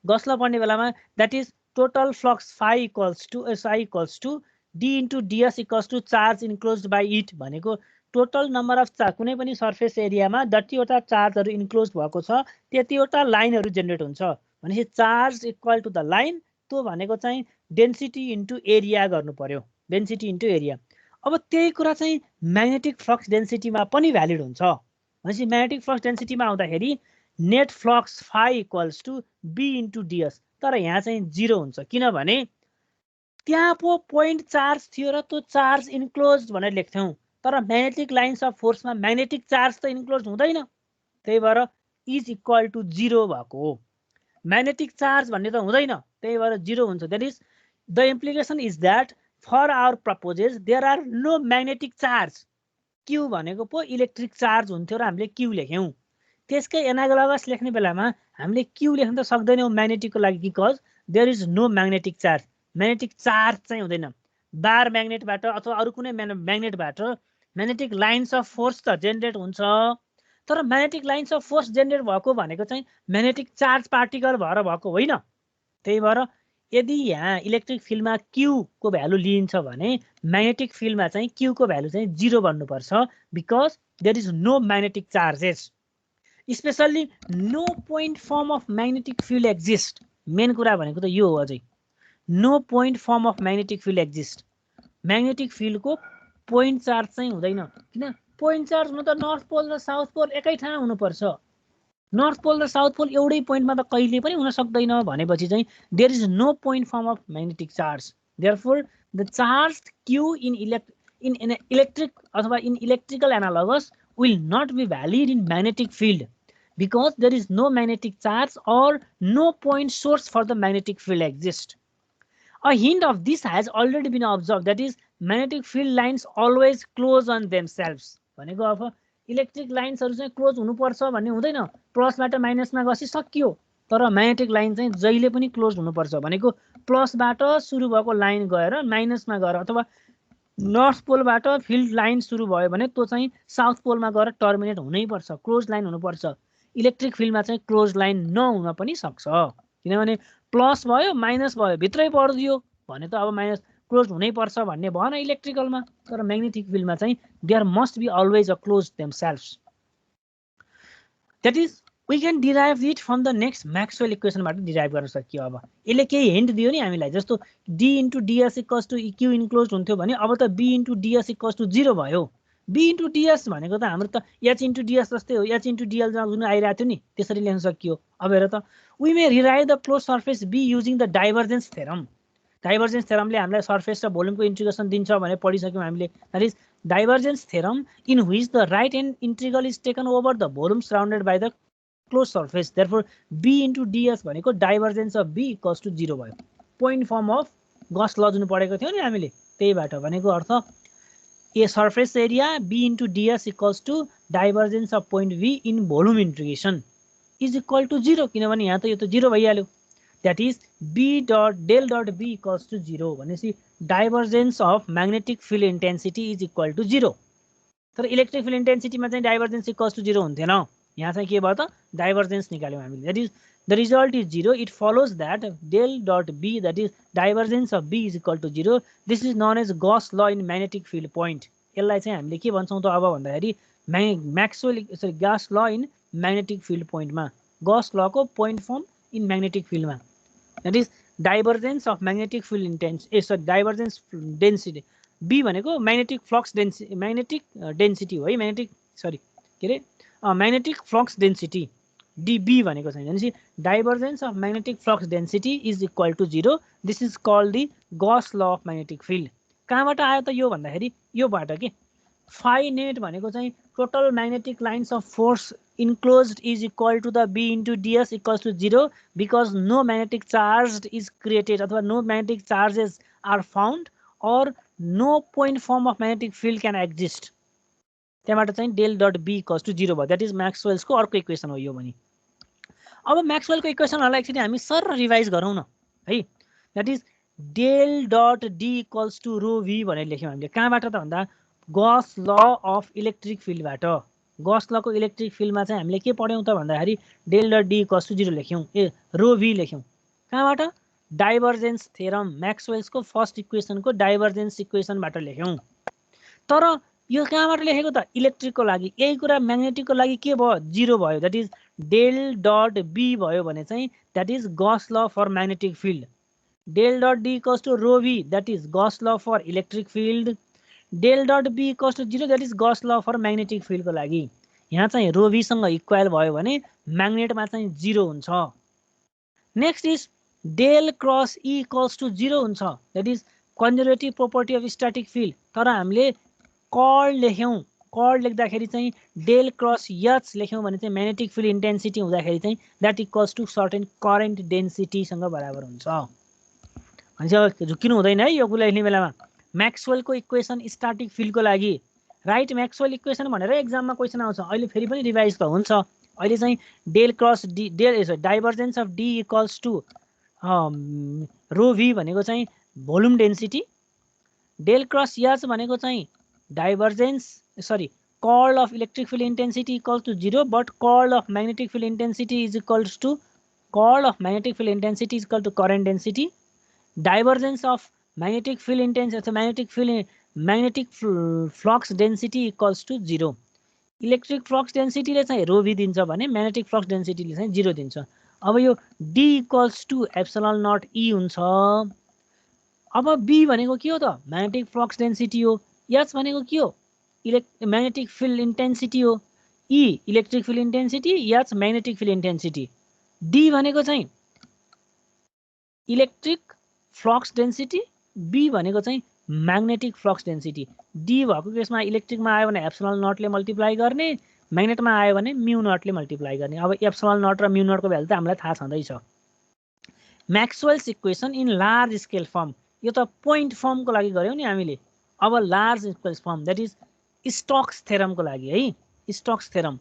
गस ल पढ्ने बेलामा that is total flux phi equals to D into DS equals to charge enclosed by it भनेको total number of charge कुनै पनि सर्फेस एरियामा जतिवटा चार्जहरू इन्क्लोज भएको छ त्यतिवटा लाइनहरू जेनेरेट हुन्छ। भनेपछि charge equal to the line त्यो भनेको चाहिँ डेन्सिटी इन्टु एरिया गर्नु पर्यो। Density into area. अब त्यही कुरा चाहिँ म्याग्नेटिक फ्लक्स डेन्सिटीमा पनि भ्यालिड हुन्छ। भनेपछि म्याग्नेटिक फ्लक्स डेन्सिटीमा आउँदाखेरि net flux phi equals to B into d s. तर यहाँ चाहिँ 0 हुन्छ किनभने त्यहाँ पो पोइन्ट चार्ज थियो र त्यो चार्ज इन्क्लोज भनेर लेख्थ्यौँ। तर म्याग्नेटिक लाइन्स अफ फोर्समा म्याग्नेटिक चार्ज त इन्क्लोज हुँदैन। त्यही भएर इज इक्वल टु 0 भएको हो। म्याग्नेटिक चार्ज भन्ने त हुँदैन त्यही भएर 0 हुन्छ। That is the implication is that for our purposes there are no magnetic charge. Q भनेको पो इलेक्ट्रिक चार्ज हुन्थ्यो र हामीले क्यू लेख्यौँ। त्यसकै एनालगस लेख्ने बेलामा हामीले क्यू लेख्न त सक्दैनौँ म्याग्नेटिकको लागि because there is no magnetic charge. Magnetic charge चाहिँ हुँदैन। बार म्याग्नेटबाट अथवा अरू कुनै म्याग्नेटबाट म्याग्नेटिक लाइन्स अफ फोर्स त जेनेरेट हुन्छ तर magnetic lines of force generate भएको भनेको चाहिँ म्याग्नेटिक चार्ज पार्टिकल भएर भएको होइन। त्यही भएर यदि यहाँ इलेक्ट्रिक फिल्डमा क्यू को भ्यालु लिइन्छ भने म्याग्नेटिक फिल्डमा चाहिँ क्यू को भ्यालु चाहिँ 0 बन्नुपर्छ because there is no magnetic charges. Specially no point form of magnetic field exist. Main कुरा भनेको त यो हो अझै, no point form of magnetic field exist. Magnetic फिल्डको पोइन्ट चार्ज चाहिँ हुँदैन, किन? पोइन्ट चार्ज हुनु त नर्थ पोल र साउथ पोल एकै ठाउँ हुनुपर्छ। नर्थ पोल र साउथ पोल एउटै पोइन्टमा त कहिले पनि हुन सक्दैन भनेपछि चाहिँ there is no point form of magnetic charge. Therefore the charge Q in electric अथवा in electrical analogous will not be valid in magnetic field because there is no magnetic charge or no point source for the magnetic field exist. A hint of this has already been observed, that is magnetic field lines always close on themselves। भनेको अब electric लाइन्सहरु चाहिँ close हुनुपर्छ भन्ने हुँदैन, प्लसबाट माइनसमा गएपछि सकियो। तर magnetic line चाहिँ जहिले पनि क्लोज हुनुपर्छ भनेको प्लसबाट सुरु भएको लाइन गएर माइनसमा गएर अथवा नर्थ पोलबाट फिल्ड लाइन सुरु भयो भने त्यो चाहिँ साउथ पोलमा गएर टर्मिनेट हुनैपर्छ, क्लोज लाइन हुनुपर्छ। इलेक्ट्रिक फिल्डमा चाहिँ क्लोज लाइन नहुन पनि सक्छ, किनभने प्लस भयो माइनस भयो भित्रै पर्दियो भने त अब माइनस क्लोज हुनैपर्छ भन्ने भएन इलेक्ट्रिकलमा। तर म्याग्नेटिक फिल्डमा चाहिँ there must be always a close themselves. That is we can derive it from the next Maxwell इक्वेसनबाट डिराइभ गर्न सकियो। अब यसले केही हिन्ट दियो नि हामीलाई, जस्तो D into DS equals to Q enclose हुन्थ्यो भने अब त B into DS equals to 0 भयो। बी इन्टु डिएस भनेको त हाम्रो त एच इन्टु डिएस जस्तै हो, एच इन्टु डिएल जुन आइरहेको थियो नि त्यसरी लेख्न सकियो। अब हेर त वी मे रिराइभ the close surface B using the divergence theorem. Divergence थ्योरमले हामीलाई सर्फेस र भोल्युमको इन्टिग्रेसन दिन्छ भने पढिसक्यौँ हामीले। That is divergence theorem in which the right hand integral is taken over the volume surrounded by the close surface. Therefore B into d s भनेको divergence of B equals to 0 भयो। Point form of गस ल जुन पढेको थियो नि हामीले त्यहीबाट भनेको अर्थ a surface area B into DS equals to divergence of point B in volume integration is equal to 0, किनभने यहाँ त यो त 0 भइहाल्यो। That is B dot del dot B equals to 0 भनेपछि divergence of magnetic field intensity is equal to 0। तर electric field इन्टेन्सिटीमा चाहिँ divergence equals to 0 हुन्थेन, यहाँ चाहिँ के भयो त डाइभर्जेन्स निकाल्यौँ हामीले। That is the result is 0। It follows that del dot B that is divergence of B is equal to 0। This is known as Gauss law in magnetic field point. यसलाई चाहिँ हामीले के भन्छौँ त अब भन्दाखेरि Maxwell sorry Gus law in magnetic field पोइन्टमा, Gauss लको पोइन्ट फर्म इन म्याग्नेटिक फिल्डमा। That is divergence of magnetic field intensity sorry divergence density. B भनेको magnetic flux density, magnetic density हो है, म्याग्नेटिक सरी के अरे म्याग्नेटिक फ्लक्स डेन्सिटी डिबी भनेको चाहिँ भनेपछि divergence of magnetic flux density is equal to 0। This is called the Gauss law of magnetic field. कहाँबाट आयो त यो भन्दाखेरि योबाट के फाइ नेट भनेको चाहिँ total magnetic lines of force enclosed is equal to the B into DS equals to 0 because no magnetic charge is created अथवा no magnetic charges are found or no point form of magnetic field can exist. त्यहाँबाट चाहिँ del dot B equals to 0 भयो। That is म्याक्सवेल्सको अर्को equation हो यो भने। अब म्याक्सवेलको इक्वेसनहरूलाई एकचोटि हामी सर रिभाइज गरौँ न है। That is del dot D equals to rho v भनेर लेख्यौँ हामीले। कहाँबाट त भन्दा गस ल अफ इलेक्ट्रिक फिल्डबाट। गस लको इलेक्ट्रिक फिल्डमा चाहिँ हामीले के पढ्यौँ त भन्दाखेरि del dot D equals to 0 लेख्यौँ, रो भी लेख्यौँ। कहाँबाट डाइभर्जेन्स थ्योरम, म्याक्सवेल्सको फर्स्ट इक्वेसनको डाइभर्जेन्स इक्वेसनबाट लेख्यौँ। तर यो कहाँबाट लेखेको त इलेक्ट्रिकको लागि, यही कुरा म्याग्नेटिकको लागि के भयो 0 भयो। That is del dot B भयो भने चाहिँ that is Gauss law for magnetic field. Del dot D equals to rho v that is Gauss law for electric field. Del dot B equals to 0 that is Gauss law for magnetic फिल्डको लागि। यहाँ चाहिँ रो भीसँग equal भयो भने म्याग्नेटमा चाहिँ 0 हुन्छ। Next is del cross E equals to 0 हुन्छ। That is conservative property of static field. तर हामीले कर्ड लेख्यौँ, कर्ड लेख्दाखेरि चाहिँ डेल क्रस एच लेख्यौँ भने चाहिँ म्याग्नेटिक फिल्ड इन्टेन्सिटी हुँदाखेरि चाहिँ that equals to certain current डेन्सिटीसँग बराबर हुन्छ। भनेपछि अब झुक्किनु हुँदैन है यो कुरा लेख्ने बेलामा। म्याक्सवेलको इक्वेसन स्ट्याटिक फिल्डको लागि राइट म्याक्सवेल इक्वेसन भनेर एक्जाममा क्वेसन आउँछ। अहिले फेरि पनि रिभाइज त हुन्छ। अहिले चाहिँ del cross D del divergence of D equals to rho v भनेको चाहिँ volume density. Del cross H भनेको चाहिँ divergence sorry curl of electric field intensity equals to 0 but curl of magnetic field intensity is equals to curl of magnetic field intensity is equal to current density. Divergence of magnetic field intensity magnetic flux density equals to 0। Electric flux डेन्सिटीले चाहिँ rho भी दिन्छ भने magnetic flux डेन्सिटीले चाहिँ 0 दिन्छ। अब यो D equals to epsilon naught E हुन्छ। अब B भनेको के हो त म्याग्नेटिक फ्लक्स डेन्सिटी हो। H भनेको के हो म्याग्नेटिक फिल्ड इन्टेन्सिटी हो। E electric field intensity, H magnetic field intensity. D भनेको चाहिँ इलेक्ट्रिक फ्लक्स डेन्सिटी, B भनेको चाहिँ म्याग्नेटिक फ्लक्स डेन्सिटी। D भएको केसमा इलेक्ट्रिकमा आयो भने एप्सिलन नटले मल्टिप्लाई गर्ने, म्याग्नेटमा आयो भने म्यु नटले मल्टिप्लाई गर्ने। अब एप्सिलन नट र म्यु नटको भ्यालु त हामीलाई थाहा छँदैछ। Maxwell's equation in large scale form, यो त पोइन्ट फर्मको लागि गर्यौं नि हामीले। अब large scale form that is Stokes थ्योरमको लागि है, Stokes theorem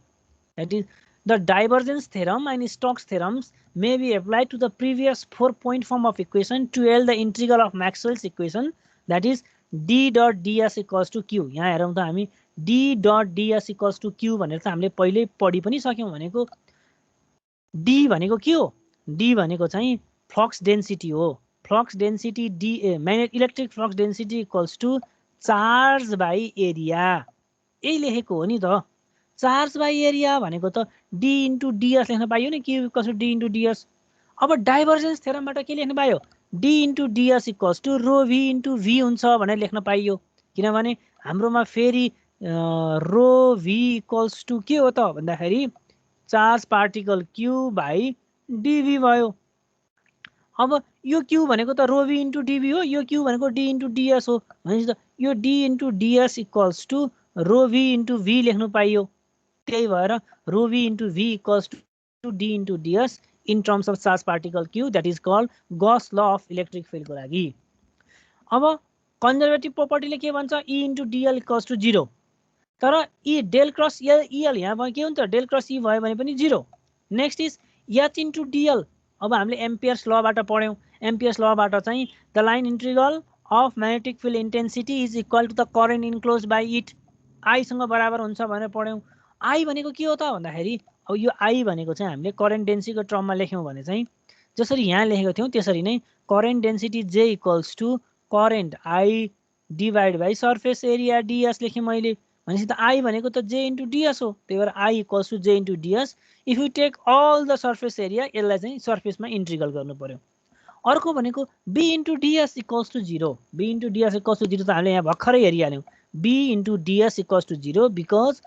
that is the divergence theorem and Stokes theorems may be applied to the previous 4-point form of equation to yield the integral of Maxwell's equation, that is D dot ds equals to q। यहाँ हेरौँ त हामी D dot ds equals to q भनेर त हामीले पहिले पढि पनि सक्यौं। भनेको D भनेको के हो, D भनेको चाहिँ फ्लक्स डेन्सिटी हो। Flux density D electric flux density equals to charge by area, यही लेखेको हो नि त। चार्ज बाई एरिया भनेको त D इन्टु ds लेख्न पाइयो नि, Q equals to D into ds। अब डाइभर्जेन्स थ्योरमबाट के लेख्न पायो, D into ds equals to rho V into V हुन्छ भनेर लेख्न पाइयो। किनभने हाम्रोमा फेरि रो V इक्वल्स टु के हो त भन्दाखेरि charge particle Q by dV भयो। अब यो Q भनेको त रो V इन्टु dV हो, यो Q भनेको D इन्टु ds हो। भनेपछि त यो D into ds equals to rho V into V लेख्नु पाइयो। त्यही भएर rho V into V equals to D into ds in terms of charge particle Q, that is called Gauss law of electric फिल्डको लागि। अब conservative प्रोपर्टीले के भन्छ, E into dl equals to 0। तर E डेल क्रस EL यहाँ भयो के हुन्छ, डेल क्रस E भयो भने पनि 0। Next is H into dl। अब हामीले एम्पियर्स लबाट पढ्यौं। एम्पियर्स लबाट चाहिँ the line integral of magnetic field intensity is equal to the current enclosed by it, I सँग बराबर हुन्छ भनेर पढ्यौं। I भनेको के हो त भन्दाखेरि अब यो I भनेको चाहिँ हामीले करेन्ट डेन्सिटीको टर्ममा लेख्यौं भने चाहिँ जसरी यहाँ लेखेको थियौं त्यसरी नै current density J equals to current I divide by surface area ds लेखेँ मैले। भनेपछि त I भनेको त J इन्टु ds हो, त्यही भएर I equals to J into ds। If you take all the surface area, यसलाई चाहिँ सर्फेसमा इन्टिग्रल गर्नु पर्यो। अर्को भनेको B into ds equals to 0। B into ds equals to 0 त हामीले यहाँ भर्खरै हेरिहाल्यौं। B into ds equals to 0 because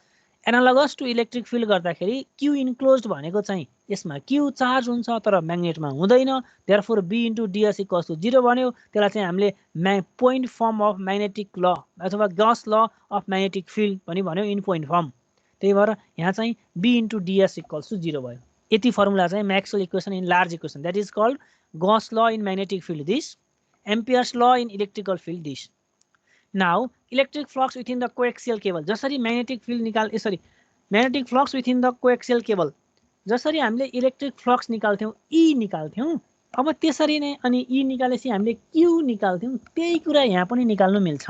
analogous to electric field गर्दाखेरि Q इन्क्लोज्ड भनेको चाहिँ यसमा Q चार्ज हुन्छ तर म्याग्नेटमा हुँदैन। Therefore B into ds equals to 0 भन्यो। त्यसलाई चाहिँ हामीले पोइन्ट फर्म अफ म्याग्नेटिक ल अथवा Gauss law of magnetic field पनि भन्यो इन पोइन्ट फर्म। त्यही भएर यहाँ चाहिँ B into ds equals to 0 भयो। यति फर्मुला चाहिँ Maxwell equation in large equation, that is called Gauss law in magnetic field this, Ampere's law in electrical field this. Now electric flux within the coaxial cable, जसरी magnetic field magnetic flux within the coaxial cable, जसरी हामीले electric flux निकाल्थ्यौं E निकाल्थ्यौं, अब त्यसरी नै अनि E निकालेपछि हामीले Q निकाल्थ्यौं, त्यही कुरा यहाँ पनि निकाल्नु मिल्छ।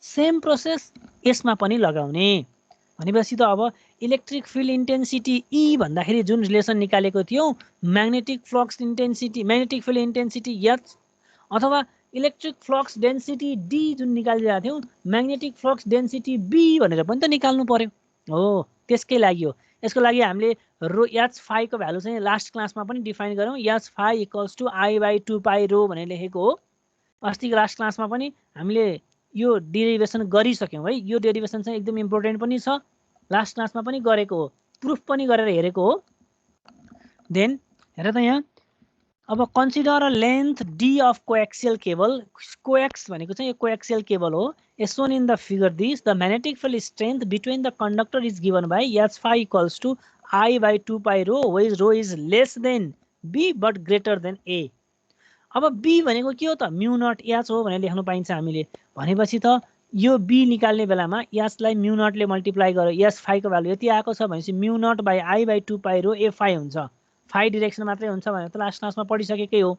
सेम प्रोसेस यसमा पनि लगाउने। भनेपछि त अब इलेक्ट्रिक फिल्ड इन्टेन्सिटी E भन्दाखेरि जुन रिलेसन निकालेको थियौं magnetic flux intensity magnetic field intensity H अथवा इलेक्ट्रिक फ्लक्स डेन्सिटी D जुन निकालिरहेको थियौं म्याग्नेटिक फ्लक्स डेन्सिटी B भनेर पनि त निकाल्नु पर्यो। हो त्यसकै लागि हो। यसको लागि हामीले रो H phi को भ्यालु चाहिँ लास्ट क्लासमा पनि डिफाइन गरौँ। H phi equals to I by 2 pi rho भनेर लेखेको हो। अस्तिको लास्ट क्लासमा पनि हामीले यो डेरिभेसन गरिसक्यौं है। यो डेरिभेसन चाहिँ एकदम इम्पोर्टेन्ट पनि छ, लास्ट क्लासमा पनि गरेको हो, प्रुफ पनि गरेर हेरेको हो। देन हेर त यहाँ अब consider a length D of coaxial cable. Coax भनेको चाहिँ यो कोएक्सियल केबल हो। As shown in the figure this the magnetic field strength between the conductor is given by H phi equals to I by 2 pi rho, where rho is less than B but greater than A। अब B भनेको के हो त म्यु not H हो भनेर लेख्नु पाइन्छ हामीले। भनेपछि त यो B निकाल्ने बेलामा H लाई म्यु नटले मल्टिप्लाई गर्यो, H phi को भ्यालु यति आएको छ भनेपछि mu naught by I by 2 pi rho A phi हुन्छ। phi डिरेक्सन मात्रै हुन्छ भनेर त लास्ट क्लासमा पढिसकेकै हो।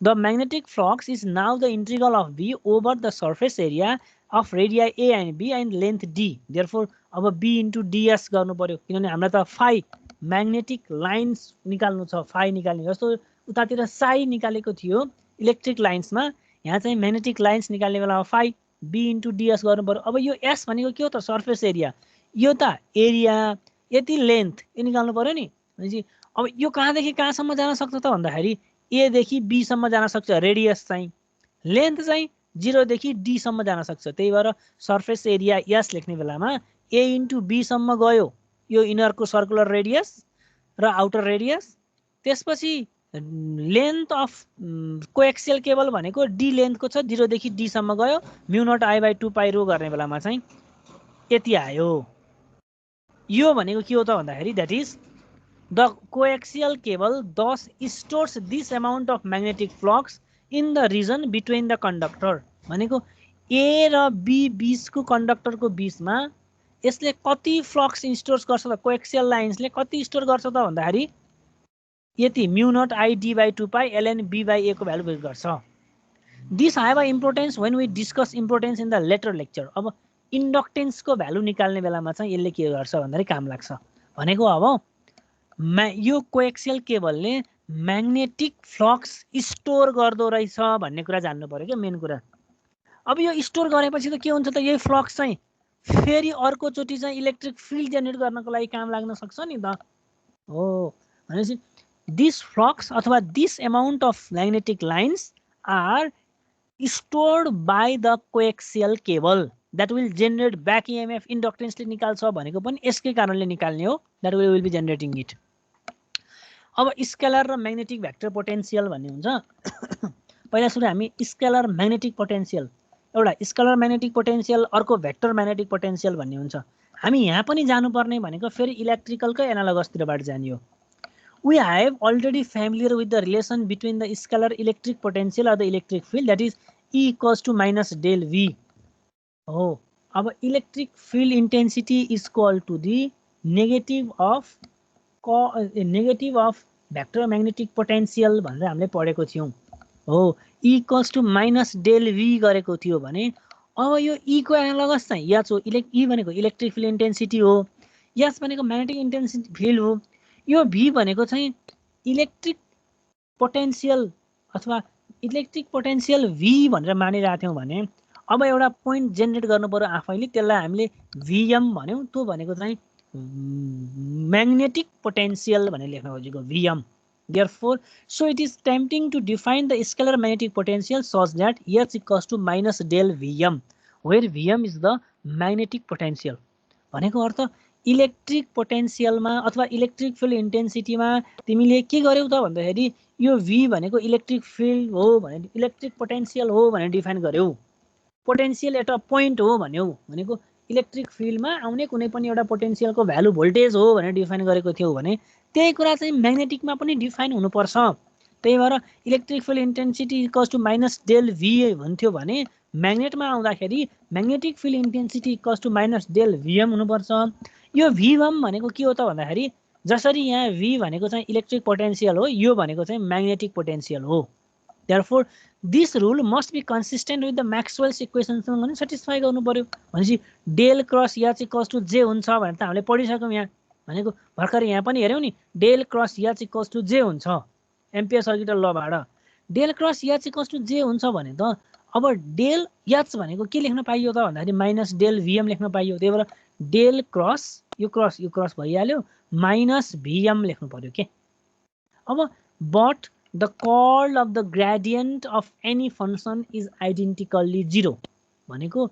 The magnetic flux is now the integral of B over the surface area of radii A and B and length D। Therefore अब B into ds गर्नु पर्यो, किनभने हामीलाई त phi म्याग्नेटिक लाइन्स निकाल्नु छ। phi निकाल्ने जस्तो उतातिर psi निकालेको थियो इलेक्ट्रिक लाइन्समा, यहाँ चाहिँ म्याग्नेटिक लाइन्स निकाल्ने बेलामा phi B इन्टु ds गर्नु पर्यो। अब यो S भनेको के हो त सर्फेस एरिया, यो त एरिया यति लेन्थ यो निकाल्नु पर्यो नि भनेपछि अब यो कहाँदेखि कहाँसम्म जान सक्छ त भन्दाखेरि ए देखि बी सम्म जान सक्छ रेडियस चाहिँ लेन्थ चाहिँ 0 देखि डी सम्म जान सक्छ त्यही भएर सर्फेस एरिया एस लेख्ने बेलामा ए इन्टु बी सम्म गयो यो इनरको सर्कुलर रेडियस र आउटर रेडियस त्यसपछि लेन्थ अफ कोएक्सियल केबल भनेको डी लेन्थको छ 0 देखि डी सम्म गयो म्यु नट आई बाई 2 पाई रो गर्ने बेलामा चाहिँ यति आयो यो भनेको के हो त भन्दाखेरि that is the coaxial cable thus stores this amount of magnetic flux in the region between the conductor भनेको ए र बी बीचको कन्डक्टरको बीचमा यसले कति फ्लक्स स्टोर गर्छ त कोएक्सियल लाइन्सले कति स्टोर गर्छ त भन्दाखेरि यति mu naught I D by 2 pi ln b by a को भ्यालु फिक्स गर्छ this have a importance when we discuss importance in the later lecture अब इन्डक्टेन्सको भ्यालु निकाल्ने बेलामा चाहिँ यसले के गर्छ भन्दाखेरि काम लाग्छ भनेको अब यो कोएक्सियल केबलले म्याग्नेटिक फ्लक्स स्टोर गर्दो रहेछ भन्ने कुरा जान्नु पर्यो के मेन कुरा अब यो स्टोर गरेपछि त के हुन्छ त यही फ्लक्स चाहिँ फेरि अर्को चोटी चाहिँ इलेक्ट्रिक फिल्ड जेनेरेट गर्नको लागि काम लाग्न सक्छ नि त हो भनेपछि दिस फ्लक्स अथवा this amount of magnetic lines are stored by the coaxial cable that will generate back EMF inductance ले निकाल्छ भनेको पनि यसकै कारणले निकाल्ने हो that we will be generating it अब स्केलर र म्याग्नेटिक भेक्टर पोटेन्शियल भन्ने हुन्छ पहिला सुरु हामी स्केलर म्याग्नेटिक पोटेन्शियल एउटा स्केलर म्याग्नेटिक पोटेन्शियल अर्को भेक्टर म्याग्नेटिक पोटेन्शियल भन्ने हुन्छ हामी यहाँ पनि जानुपर्ने भनेको फेरि इलेक्ट्रिकलकै एनालोगसतिरबाट जाने हो we have already familiar with the relation between the scalar electric potential or the electric field that is E equals to minus del V. Oh, our electric field intensity is equal to the negative of vector magnetic potential भनेर हामीले पढेको थियौं हो E equals to minus del V गरेको थियो भने अब यो E को एनालोगस चाहिँ यहाँ छ E भनेको इलेक्ट्रिक फिल्ड इन्टेन्सिटी हो S भनेको म्याग्नेटिक इन्टेन्सिटी फिल्ड हो यो V भनेको चाहिँ इलेक्ट्रिक पोटेन्शियल अथवा इलेक्ट्रिक पोटेन्शियल V भनेर मानिरहेको थियौं भने अब एउटा पोइन्ट जेनेरेट गर्नु पर्यो आफैले त्यसलाई हामीले Vm भन्यौं त्यो भनेको चाहिँ magnetic potential भनेर लेख्न खोजेको Vm therefore so it is tempting to define the scalar magnetic potential such that S equals to minus del Vm where Vm is the magnetic potential भनेको अर्थ इलेक्ट्रिक पोटेन्शियलमा अथवा इलेक्ट्रिक फिल्ड इन्टेन्सिटीमा तिमीले के गर्यौ त भन्दाखेरि यो V भनेको इलेक्ट्रिक फिल्ड हो भने इलेक्ट्रिक पोटेन्शियल हो भनेर डिफाइन गर्यौ पोटेन्शियल एट अ पोइन्ट हो भन्यौ भनेको इलेक्ट्रिक फिल्डमा आउने कुनै पनि एउटा पोटेन्शियलको भ्यालु भोल्टेज हो भनेर डिफाइन गरेको थियौ भने त्यही कुरा चाहिँ म्याग्नेटिकमा पनि डिफाइन हुनुपर्छ त्यही भएर electric field intensity equals to minus del V भन्थ्यो भने म्याग्नेटमा आउँदाखेरि magnetic field intensity equals to minus del Vm हुनुपर्छ यो Vm भनेको के हो त भन्दाखेरि जसरी यहाँ V भनेको चाहिँ इलेक्ट्रिक पोटेन्शियल हो यो भनेको चाहिँ म्याग्नेटिक पोटेन्शियल हो therefore this rule must be consistent with the maxwell's equations सँग पनि सटिस्फाई गर्नु पर्यो भनेपछि del cross H equals to J हुन्छ भनेर त हामीले पढिसक्यौं यहाँ भनेको भर्खर यहाँ पनि हेर्यौ नि del cross H equals to J हुन्छ एम्पियर सर्किटल लबाट del cross H equals to J हुन्छ भने त अब डेल H भनेको के लेख्न पाइयो त भन्दाखेरि माइनस डेल Vm लेख्न पाइयो त्यही भएर डेल क्रस यो क्रस भइहाल्यो माइनस Vm लेख्नु पर्यो के अब but the curl of the gradient of any function is identically 0 भनेको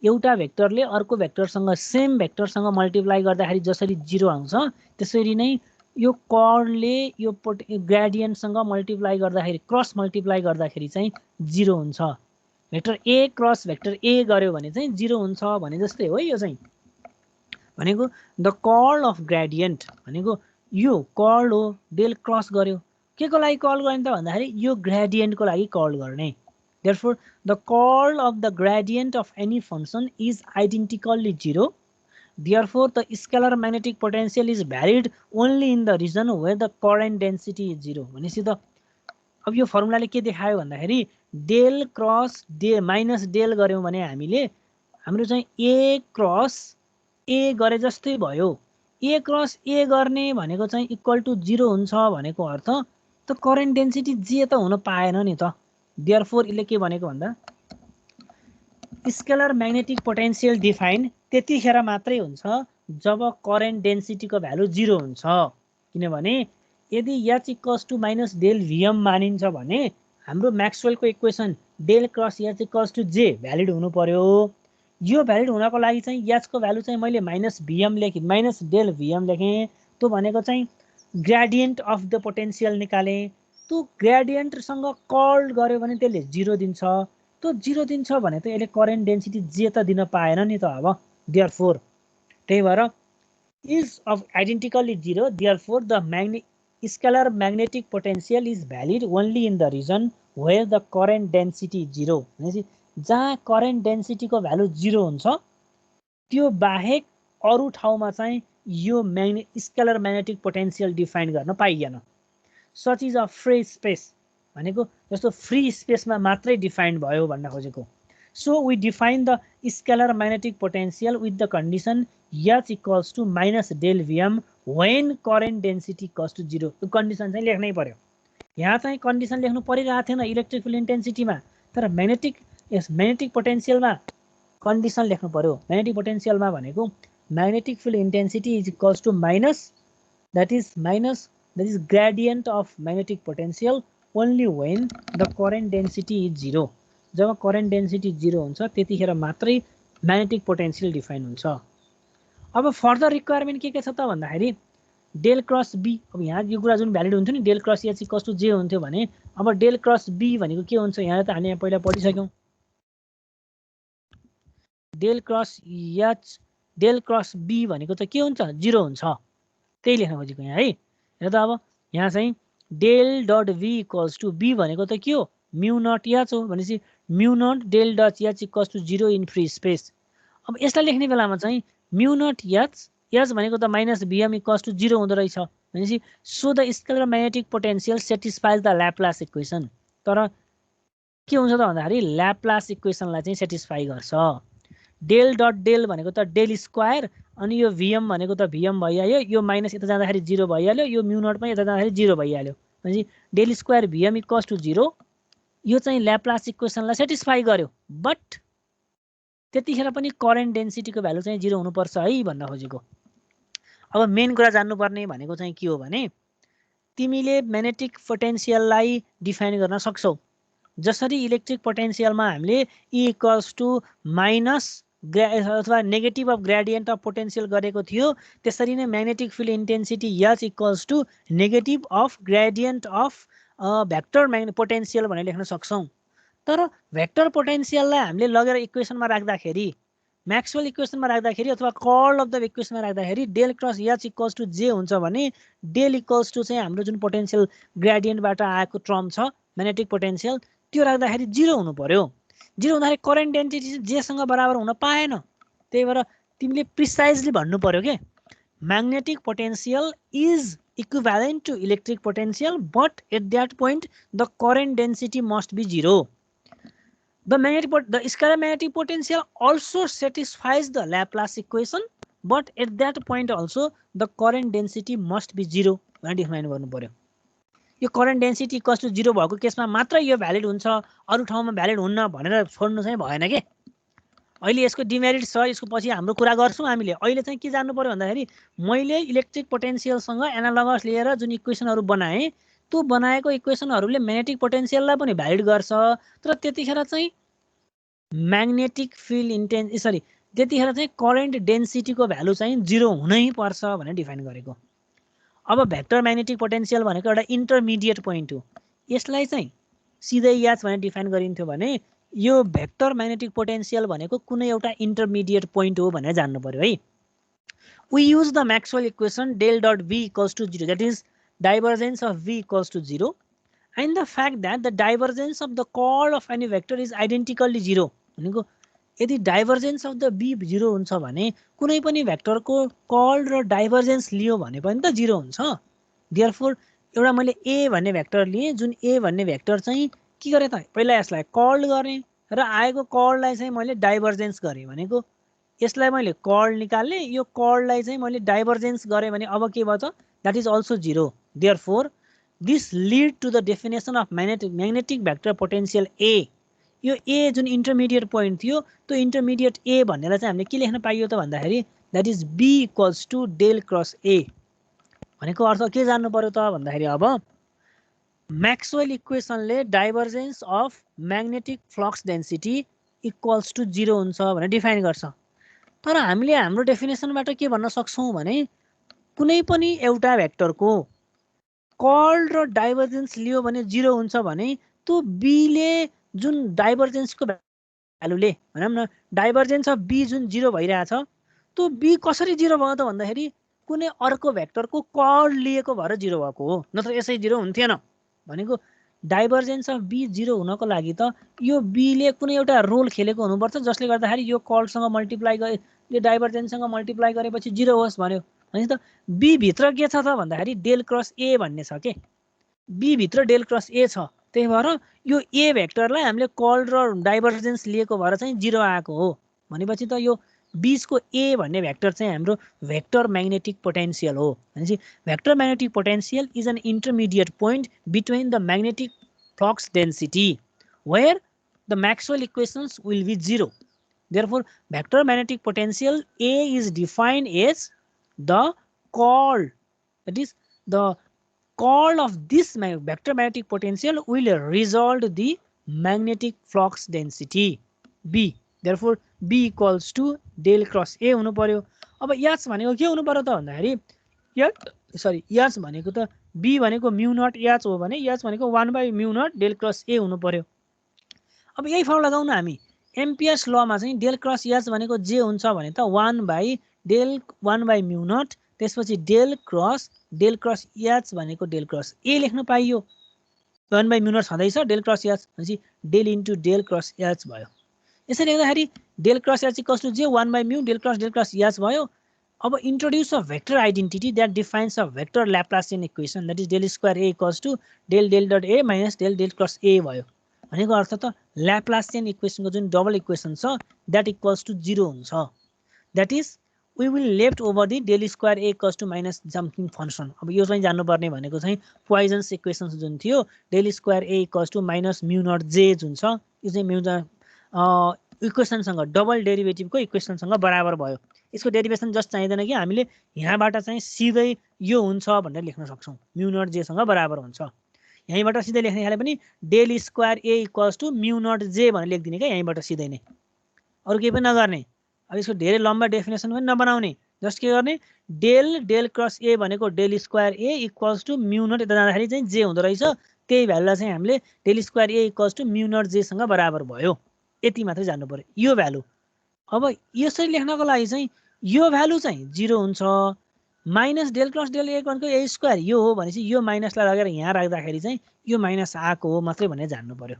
एउटा भेक्टरले अर्को भेक्टरसँग सेम भेक्टरसँग मल्टिप्लाई गर्दाखेरि जसरी 0 आउँछ त्यसरी नै यो कर्लले यो ग्रेडियन्टसँग मल्टिप्लाई गर्दाखेरि क्रस मल्टिप्लाई गर्दाखेरि चाहिँ 0 हुन्छ vector A cross vector A गर्यो भने चाहिँ 0 हुन्छ भने जस्तै हो यो चाहिँ भनेको द कर्ल अफ ग्रेडियन्ट भनेको यो कर्ल हो डेल क्रस गर्यो के को लागि कर्ल गर्ने त भन्दाखेरि यो ग्रेडियन्ट को लागि कर्ल गर्ने therefore the curl of the gradient of any function is identically 0 therefore the scalar magnetic potential is varied only in the region where the current density is 0 भनेपछि त अब यो फर्मुलाले के देखायो भन्दाखेरि del cross D minus del गर्यौं भने हामीले हाम्रो चाहिँ A क्रस A गरे जस्तै भयो A क्रस A गर्ने भनेको चाहिँ इक्वल टु 0 हुन्छ भनेको अर्थ त करेन्ट डेन्सिटी J त हुन पाएन नि त therefore यसले के भनेको भन्दा स्केलर म्याग्नेटिक पोटेन्शियल डिफाइन त्यतिखेर मात्रै हुन्छ जब करेन्ट डेन्सिटीको भ्यालु 0 हुन्छ किनभने यदि h equals to minus del vm मानिन्छ भने हाम्रो मैक्सवेलको equation del cross h equals to j valid हुनु पर्यो यो भ्यालिड हुनको लागि चाहिँ h को भ्यालु चाहिँ मैले माइनस vm लेखे माइनस डेल vm लेखे त्यो भनेको चाहिँ ग्रेडियन्ट अफ द पोटेन्शियल निकाले त्यो ग्रेडियन्ट सँग कल्ड गर्यो भने त्यसले 0 दिन्छ त्यो 0 दिन्छ भने त यसले करेन्ट डेन्सिटी j त दिन पाएन नि त अब देयरफोर त्यही भएर is of identically 0 therefore the scalar magnetic potential is valid only in the region where the current density is 0 भनेपछि जहाँ current density को भ्यालु 0 हुन्छ त्यो बाहेक अरु ठाउँमा चाहिँ यो scalar magnetic potential डिफाइन गर्न पाइएन such is a free space भनेको जस्तो फ्री स्पेसमा मात्रै डिफाइन भयो भन्न खोजेको so we define the scalar magnetic potential with the condition h equals to minus del vm when current density equals to 0 त्यो condition चाहिँ लेख्नै पर्यो यहाँ चाहिँ कन्डिसन लेख्नु परिरहेको थिएन इलेक्ट्रिक फिल्ड इन्टेन्सिटीमा तर म्याग्नेटिक पोटेन्शियलमा कन्डिसन लेख्नु पर्यो म्याग्नेटिक पोटेन्शियलमा भनेको magnetic field intensity is equals to minus that is gradient of magnetic potential only when the current density is 0 जब current density 0 हुन्छ त्यतिखेर मात्रै म्याग्नेटिक पोटेन्शियल डिफाइन हुन्छ अब फर्दर रिक्वायरमेन्ट के छ त भन्दाखेरि डेल क्रस बी अब यहाँ यो कुरा जुन भ्यालिड हुन्थ्यो नि del cross H equals to J हुन्थ्यो भने अब डेल क्रस बी भनेको के हुन्छ यहाँ त हामी पहिला पढिसक्यौं डेल क्रस बी भनेको त के हुन्छ 0 हुन्छ त्यही लेख्न खोजेको यहाँ है हेर त अब यहाँ चाहिँ del dot v equals to B भनेको त के हो म्यु नट एच हो भनेपछि mu naught del dot H equals to 0 in free space अब यसलाई लेख्ने बेलामा चाहिँ म्यु नट एच भनेको त माइनस vm इक्वल्स टु 0 हुँदो रहेछ भनेपछि so the scalar magnetic potential satisfies the Laplace equation तर के हुन्छ त भन्दाखेरि ल्याप्लास इक्वेसनलाई चाहिँ सेटिस्फाई गर्छ डेल डट डेल भनेको त डेल स्क्वायर अनि यो vm भनेको त vm भइहाल्यो यो माइनस यता जाँदाखेरि 0 भइहाल्यो यो म्यु नट पनि यता जाँदाखेरि 0 भइहाल्यो भनेपछि del square vm equals to 0 यो चाहिँ ल्याप्लास इक्वेसनलाई सेटिस्फाई गर्यो बट त्यतिखेर पनि करेन्ट डेन्सिटीको भ्यालु चाहिँ 0 हुनुपर्छ है भन्न खोजेको अब मेन कुरा जान्नुपर्ने भनेको चाहिँ के हो भने तिमीले म्याग्नेटिक पोटेन्शियललाई डिफाइन गर्न सक्छौ जसरी इलेक्ट्रिक पोटेन्शियलमा हामीले E इक्वल्स टु माइनस अथवा negative of gradient of potential गरेको थियो त्यसरी नै magnetic field intensity H equals to negative of gradient of vector potential भनेर लेख्न सक्छौं तर भेक्टर पोटेन्शियललाई हामीले लगेर इक्वेसनमा राख्दाखेरि मैक्सवेल इक्वेसनमा राख्दाखेरि अथवा कर्ल अफ द इक्वेसनमा राख्दाखेरि del cross H equals to J हुन्छ भने डेल इक्वल्स टु चाहिँ हाम्रो जुन पोटेन्शियल ग्रेडियन्टबाट आएको टर्म छ म्याग्नेटिक पोटेन्शियल त्यो राख्दाखेरि 0 हुनु पर्यो 0 हुँदाखेरि करेन्ट डेन्सिटी जे सँग बराबर हुन पाएन त्यही भएर तिमीले प्रिसाइजली भन्नु पर्यो के magnetic potential is equivalent to electric potential but at that point the current density must be 0 the scalar magnetic potential also satisfies the Laplace equation but at that point also the current density must be 0 भनेर define गर्नु पर्यो यो current density equals to 0 भएको केसमा मात्र यो valid हुन्छ अरु ठाउँमा भ्यालिड हुन्न भनेर छोड्नु चाहिँ भएन के अहिले यसको डिमेरिट छ यसको पछि हाम्रो कुरा गर्छौं हामीले अहिले चाहिँ के जान्नु पर्यो भन्दाखेरि मैले इलेक्ट्रिक पोटेन्शियल सँग एनालोगस लिएर जुन इक्वेसनहरु बनाए त्यो बनाएको इक्वेसनहरुले म्याग्नेटिक पोटेन्शियललाई पनि भ्यालिड गर्छ तर त्यतिखेर चाहिँ म्याग्नेटिक फिल्ड इन्टेन्सिटी त्यतिखेर चाहिँ करेन्ट डेन्सिटीको भ्यालु चाहिँ 0 हुनै पर्छ भनेर डिफाइन गरेको अब भेक्टर म्याग्नेटिक पोटेन्शियल भनेको एउटा इन्टरमिडिएट पोइन्ट हो यसलाई चाहिँ सिधै याच भनेर डिफाइन गरिन्थ्यो भने यो भेक्टर म्याग्नेटिक पोटेन्शियल भनेको कुनै एउटा इन्टरमिडिएट पोइन्ट हो भनेर जान्नु पर्यो है we use the Maxwell equation del dot v equals to 0 that is divergence of v equals to 0 and the fact that the divergence of the curl of any vector is identically 0 भनेको यदि divergence of the b 0 हुन्छ भने कुनै पनि भेक्टरको curl र divergence लियो भने पनि त 0 हुन्छ therefore एउटा मैले a भन्ने भेक्टर लिए जुन a भन्ने भेक्टर चाहिँ के गरे त पहिला यसलाई कर्ल गरे र आएको कर्ललाई चाहिँ मैले डाइभर्जेन्स गरे भनेको यसलाई मैले कर्ल निकाल्ने यो कर्ललाई चाहिँ मैले डाइभर्जेन्स गरे भने अब के भयो त that is also 0 therefore this lead to the definition of magnetic vector potential a यो a जुन इन्टरमिडिएट पोइन्ट थियो त्यो इन्टरमिडिएट a भन्नेलाई चाहिँ हामीले के लेख्न पाइयो त भन्दाखेरि that is B equals to del cross A भनेको अर्थ के जान्नु पर्यो त भन्दाखेरि अब म्याक्सवेल इक्वेसनले divergence of magnetic flux density equals to 0 हुन्छ भनेर डिफाइन गर्छ। तर हामीले हाम्रो डेफिनेसनबाट के भन्न सक्छौँ भने कुनै पनि एउटा भेक्टरको कर्ल र डाइभर्जेन्स लियो भने 0 हुन्छ भने त्यो बीले जुन डाइभर्जेन्सको भ्यालुले भनौँ न डाइभर्जेन्स अफ बी जुन 0 भइरहेछ त्यो बी कसरी 0 भयो त भन्दाखेरि कुनै अर्को भेक्टरको कर्ल लिएको भएर 0 भएको हो, नत्र यसै 0 हुन्थेन। भनेको डाइभर्जेन्स अफ बी 0 हुनको लागि त यो बीले कुनै एउटा रोल खेलेको हुनुपर्छ जसले गर्दाखेरि यो कर्लसँग मल्टिप्लाई गरे यो डाइभर्जेन्ससँग मल्टिप्लाई गरेपछि 0 होस् भन्यो। भने त बी भित्र के छ त भन्दाखेरि डेल क्रस ए भन्ने छ के, बी भित्र डेल क्रस ए छ। त्यही भएर यो ए भेक्टरलाई हामीले कर्ल र डाइभर्जेन्स लिएको भएर चाहिँ 0 आएको हो। भनेपछि त यो बीचको ए भन्ने भेक्टर चाहिँ हाम्रो भेक्टर म्याग्नेटिक पोटेन्सियल हो। भनेपछि vector magnetic potential is an intermediate point between the magnetic flux density where the Maxwell equations will be 0। Therefore vector magnetic potential A is defined as the curl, that is the curl of this vector magnetic potential will result the magnetic flux density B. Therefore B equals to del cross A हुनु पर्यो। अब H भनेको के हुनु पर्यो त भन्दाखेरि H भनेको त B भनेको म्यु नट H हो भने H भनेको 1/म्यु नट डेल क्रस A हुनु पर्यो। अब यही फर्मुला लगाउन हामी एम्पियर्स लमा चाहिँ डेल क्रस H भनेको जे हुन्छ भने त 1/म्यु नट त्यसपछि डेल क्रस H भनेको डेल क्रस A लेख्न पाइयो। 1/म्यु नट छँदैछ डेल क्रस H भनेपछि del into del cross H भयो। यसरी लेख्दाखेरि del cross H equals to J 1/म्यु डेल क्रस H भयो। अब introduce a vector identity that defines a vector Laplacian equation that is del square A equals to del dot A minus del cross A भयो। भनेको अर्थ त ल्याप्लासियन इक्वेसनको जुन double equation छ that equals to 0 हुन्छ। That is we will left over the del square A equals to minus something function। अब यो चाहिँ जान्नुपर्ने भनेको चाहिँ पोइजन्स इक्वेसन्स जुन थियो del square A equals to minus mu naught J जुन छ यो चाहिँ म्यु इक्वेसनसँग डबल डेरिभेटिभको इक्वेसनसँग बराबर भयो। यसको डेरिभेसन जस्ट चाहिँदैन कि हामीले यहाँबाट चाहिँ सिधै यो हुन्छ भनेर लेख्न सक्छौँ, म्यु नट J सँग बराबर हुन्छ। यहीँबाट सिधै लेख्ने खाले पनि del square A equals to mu naught J भनेर लेखिदिने क्या यहीँबाट सिधै नै, अरू केही पनि नगर्ने। अब यसको धेरै लम्बा डेफिनेसन पनि नबनाउने, जस्ट के गर्ने डेल क्रस A भनेको del square A equals to mu naught यता जाँदाखेरि चाहिँ J हुँदो रहेछ, त्यही भ्यालुलाई चाहिँ हामीले del square A equals to mu naught J सँग बराबर भयो। यति मात्रै जान्नु पर्यो यो भ्यालु। अब यसरी लेख्नको लागि चाहिँ यो भ्यालु चाहिँ 0 हुन्छ, minus del cross del A भनेको A स्क्वायर यो हो भनेपछि यो माइनसलाई लगेर यहाँ राख्दाखेरि चाहिँ यो माइनस आएको हो मात्रै भनेर जान्नु पर्यो।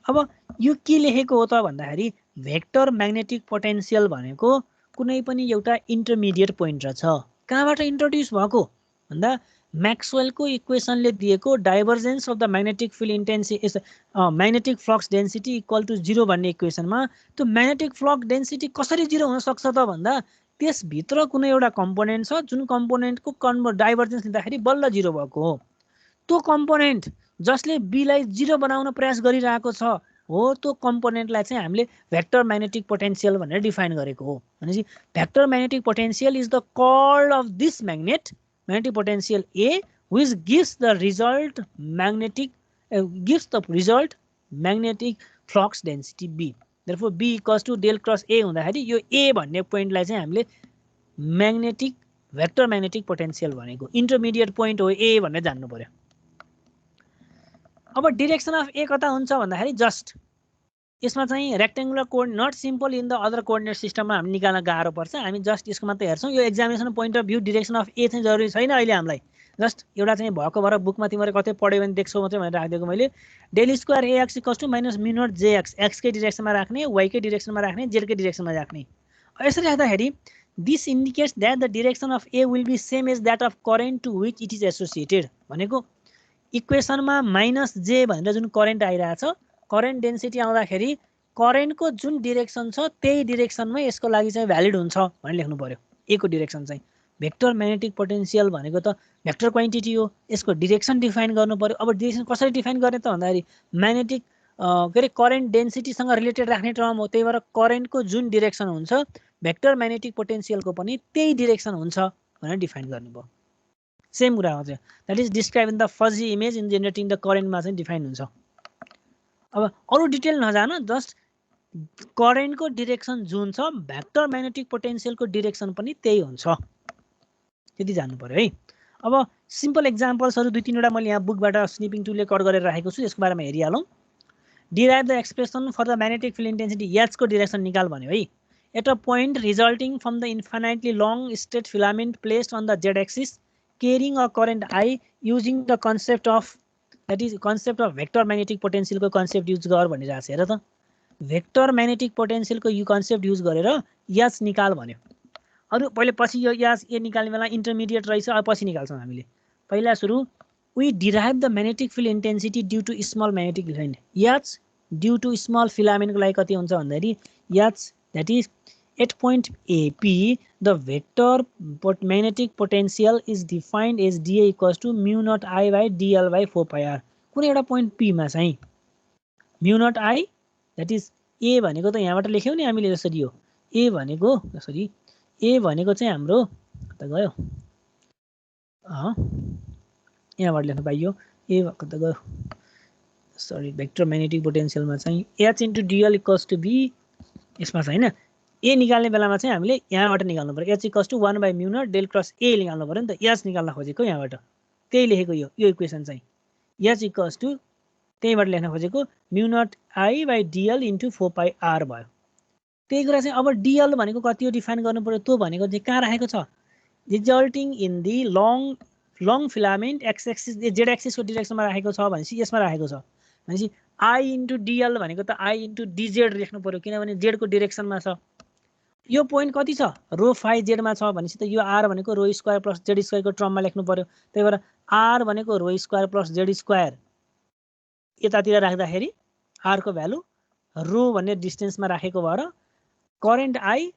अब यो के लेखेको हो त भन्दाखेरि भेक्टर म्याग्नेटिक पोटेन्सियल भनेको कुनै पनि एउटा इन्टरमिडिएट पोइन्ट रहेछ। कहाँबाट इन्ट्रोड्युस भएको भन्दा म्याक्सवेलको इक्वेसनले दिएको divergence of the magnetic field intensity magnetic flux density equal to 0 भन्ने इक्वेसनमा त्यो म्याग्नेटिक फ्लक्स डेन्सिटी कसरी 0 हुन सक्छ त भन्दा त्यसभित्र कुनै एउटा कम्पोनेन्ट छ जुन कम्पोनेन्टको डाइभर्जेन्स लिँदाखेरि बल्ल 0 भएको हो। त्यो कम्पोनेन्ट जसले बीलाई 0 बनाउन प्रयास गरिरहेको छ हो त्यो कम्पोनेन्टलाई चाहिँ हामीले भेक्टर म्याग्नेटिक पोटेन्सियल भनेर डिफाइन गरेको हो। भनेपछि vector magnetic potential is the curl of this magnetic potential A which gives the result magnetic flux density B। Therefore B equals to del cross A हुँदाखेरि यो A भन्ने पोइन्टलाई चाहिँ हामीले vector magnetic potential भनेको intermediate point हो A भनेर जान्नु पर्यो। अब डिरेक्सन अफ A कता हुन्छ भन्दाखेरि जस्ट यसमा चाहिँ rectangular code not simple in the other coordinate सिस्टममा हामी निकाल्न गाह्रो पर्छ, हामी जस्ट यसको मात्रै हेर्छौँ। यो examination point of view direction of A चाहिँ जरुरी छैन अहिले हामीलाई, जस्ट एउटा चाहिँ भएको भएर बुकमा तिमीहरू कतै पढ्यो भने देख्छौ मात्रै भनेर राखिदिएको मैले। Del square AX equals to minus mu naught JX, एक्सकै डिरेक्सनमा राख्ने, वाइकै डिरेक्सनमा राख्ने, जेडकै डिरेक्सनमा राख्ने। यसरी राख्दाखेरि this indicates that the direction of A will be same as that of current to which it is associated. भनेको इक्वेसनमा माइनस J भनेर जुन करेन्ट आइरहेछ, करेन्ट डेन्सिटी आउँदाखेरि करेन्टको जुन डिरेक्सन छ त्यही डिरेक्सनमै यसको लागि चाहिँ भ्यालिड हुन्छ भनेर लेख्नु पर्यो। A को डिरेक्सन चाहिँ भेक्टर म्याग्नेटिक पोटेन्सियल भनेको त भेक्टर क्वान्टिटी हो, यसको डिरेक्सन डिफाइन गर्नु पर्यो। अब डिरेक्सन कसरी डिफाइन गर्ने त भन्दाखेरि म्याग्नेटिक करेन्ट डेन्सिटीसँग रिलेटेड राख्ने टर्म हो, त्यही भएर करेन्टको जुन डिरेक्सन हुन्छ भेक्टर म्याग्नेटिक पोटेन्सियलको पनि त्यही डिरेक्सन हुन्छ भनेर डिफाइन गर्नुभयो सेम कुरा हो that is describe in the fuzzy image in generating the करेन्टमा चाहिँ डिफाइन हुन्छ अब अरू डिटेल नजान जस्ट करेन्टको डिरेक्सन जुन छ भेक्टर म्याग्नेटिक पोटेन्सियलको डिरेक्सन पनि त्यही हुन्छ त्यति जान्नु पर्यो है अब सिम्पल एक्जाम्पल्सहरू 2-3 मैले यहाँ बुकबाट स्निपिङ टुलले कट गरेर राखेको छु यसको बारेमा हेरिहालौँ derive the expression for the magnetic field intensity H को डिरेक्सन निकाल भन्यो है at a point resulting from the infinitely long straight filament placed on the Z axis carrying a current I using the concept of that is concept of vector magnetic पोटेन्सियलको concept use गर भनिरहेको छ हेर त vector magnetic पोटेन्सियलको यो concept use गरेर H निकाल भन्यो अरू पहिले पछि यो एच ए निकाल्ने बेला इन्टरमिडिएट रहेछ अब पछि निकाल्छौँ हामीले पहिला सुरु we derive the magnetic field intensity due to small magnetic field H due to small filament को लागि कति हुन्छ भन्दाखेरि H that is at point AP the vector magnetic potential is defined as dA equals to mu naught I by dl by 4 pi r कुनै एउटा point P मा चाहिँ mu naught I that is A भनेको त यहाँबाट लेख्यौ नि हामीले जसरी हो A भनेको सरी A भनेको चाहिँ हाम्रो कता गयो यहाँबाट लेख्न पाइयो ए कता गयो सरी भेक्टर म्याग्नेटिक पोटेन्सियलमा चाहिँ H into DL equals to B यसमा चाहिँ होइन ए निकाल्ने बेलामा चाहिँ हामीले यहाँबाट निकाल्नु पर्यो H equals to 1 by mu naught del cross A निकाल्नु पर्यो नि त एच निकाल्न खोजेको यहाँबाट त्यही लेखेको यो इक्वेसन चाहिँ एच इक्वल्स टु त्यहीबाट लेख्न खोजेको mu naught I by DL into 4 pi R भयो त्यही कुरा चाहिँ अब डिएल भनेको कति हो डिफाइन गर्नु पर्यो त्यो भनेको चाहिँ कहाँ राखेको छ resulting in the long filament X axis Z एक्सिसको डिरेक्सनमा राखेको छ भनेपछि यसमा राखेको छ भनेपछि आई इन्टु डिएल भनेको त आई इन्टु डिजेड लेख्नु पर्यो किनभने जेडको डिरेक्सनमा छ यो पोइन्ट कति छ रो फाइ जेडमा छ भनेपछि त यो आर भनेको रो स्क्वायर प्लस जेड स्क्वायरको टर्ममा लेख्नु पर्यो त्यही भएर आर भनेको rho square plus Z square यतातिर राख्दाखेरि आरको भ्यालु रो भन्ने डिस्टेन्समा राखेको भएर करेन्ट आई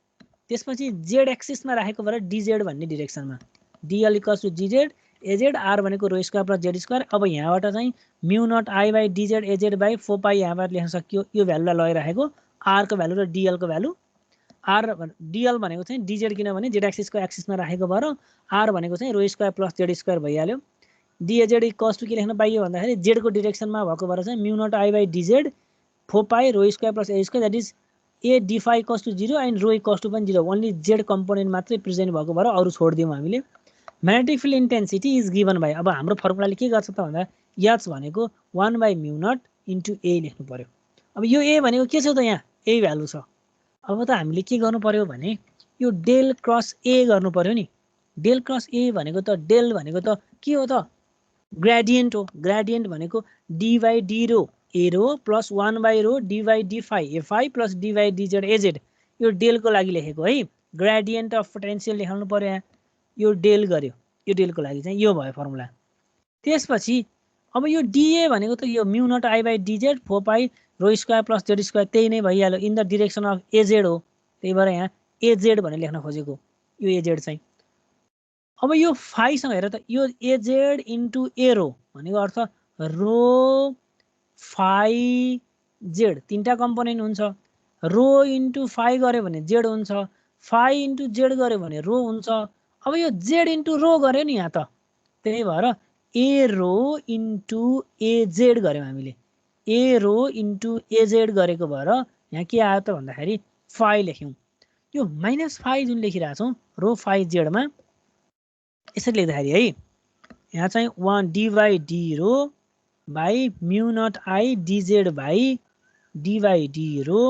त्यसपछि जेड एक्सिसमा राखेको भएर डिजेड भन्ने डिरेक्सनमा D L equals to D Z A Z R भनेको rho square plus Z square अब यहाँबाट चाहिँ mu naught I by DZ A Z by 4 pi यहाँबाट लेख्न सकियो यो भ्यालुलाई लगाइराखेको आरको भ्यालु र डिएलको भ्यालु आर डिएल भनेको चाहिँ डिजेड किनभने जेड एक्सिसको एक्सिसमा राखेको भएर आर भनेको चाहिँ रो स्क्वायर प्लस जेड स्क्वायर भइहाल्यो डिएजेड इक्वल्स टु के लेख्न पाइयो भन्दाखेरि जेडको डिरेक्सनमा भएको भएर चाहिँ mu naught I by DZ 4 pi rho square plus A square that is A D phi equals to 0 and rho equals to पनि 0 ओन्ली जेड कम्पोनेन्ट मात्रै प्रेजेन्ट भएको भएर अरू छोडिदियौँ हामीले magnetic field intensity is given by अब हाम्रो फर्मुलाले के गर्छ त भन्दा एच भनेको 1 बाई म्यू नट इन्टु ए लेख्नु पर्यो अब यो ए भनेको के छ त यहाँ ए भ्यालु छ अब त हामीले के गर्नु पर्यो भने यो डेल क्रस ए गर्नु पर्यो नि डेल क्रस ए भनेको त डेल भनेको त के हो त ग्रेडियन्ट हो ग्रेडियन्ट भनेको D by D rho A rho plus 1 by rho D by D phi A phi plus D by DZ AZ यो डेलको लागि लेखेको है ग्रेडियन्ट अफ पोटेन्सियल लेखाउनु पर्यो यहाँ यो डेल गर्यो यो डेलको लागि चाहिँ यो भयो फर्मुला त्यसपछि अब यो डिए भनेको त यो mu naught I by DZ 4 pi rho square plus Z square त्यही नै भइहाल्यो in the direction of AZ हो त्यही भएर यहाँ एजेड भनेर लेख्न खोजेको यो एजेड चाहिँ अब यो फाइसँग हेर त यो एजेड इन्टु ए रो भनेको अर्थ रो फाइ जेड तीनटा कम्पोनेन्ट हुन्छ रो इन्टु फाइ गऱ्यो भने जेड हुन्छ फाइ इन्टु जेड गऱ्यो भने रो हुन्छ अब यो जेड इन्टु रो गऱ्यो नि यहाँ त त्यही भएर ए रो इन्टु एजेड गऱ्यौँ हामीले ए रो इन्टु एजेड गरेको भएर यहाँ के आयो त भन्दाखेरि फाइ लेख्यौँ यो माइनस फाइ जुन लेखिरहेको छौँ रो फाइ जेडमा यसरी लेख्दाखेरि है यहाँ चाहिँ 1 D by D rho by mu naught I D Z by D by D rho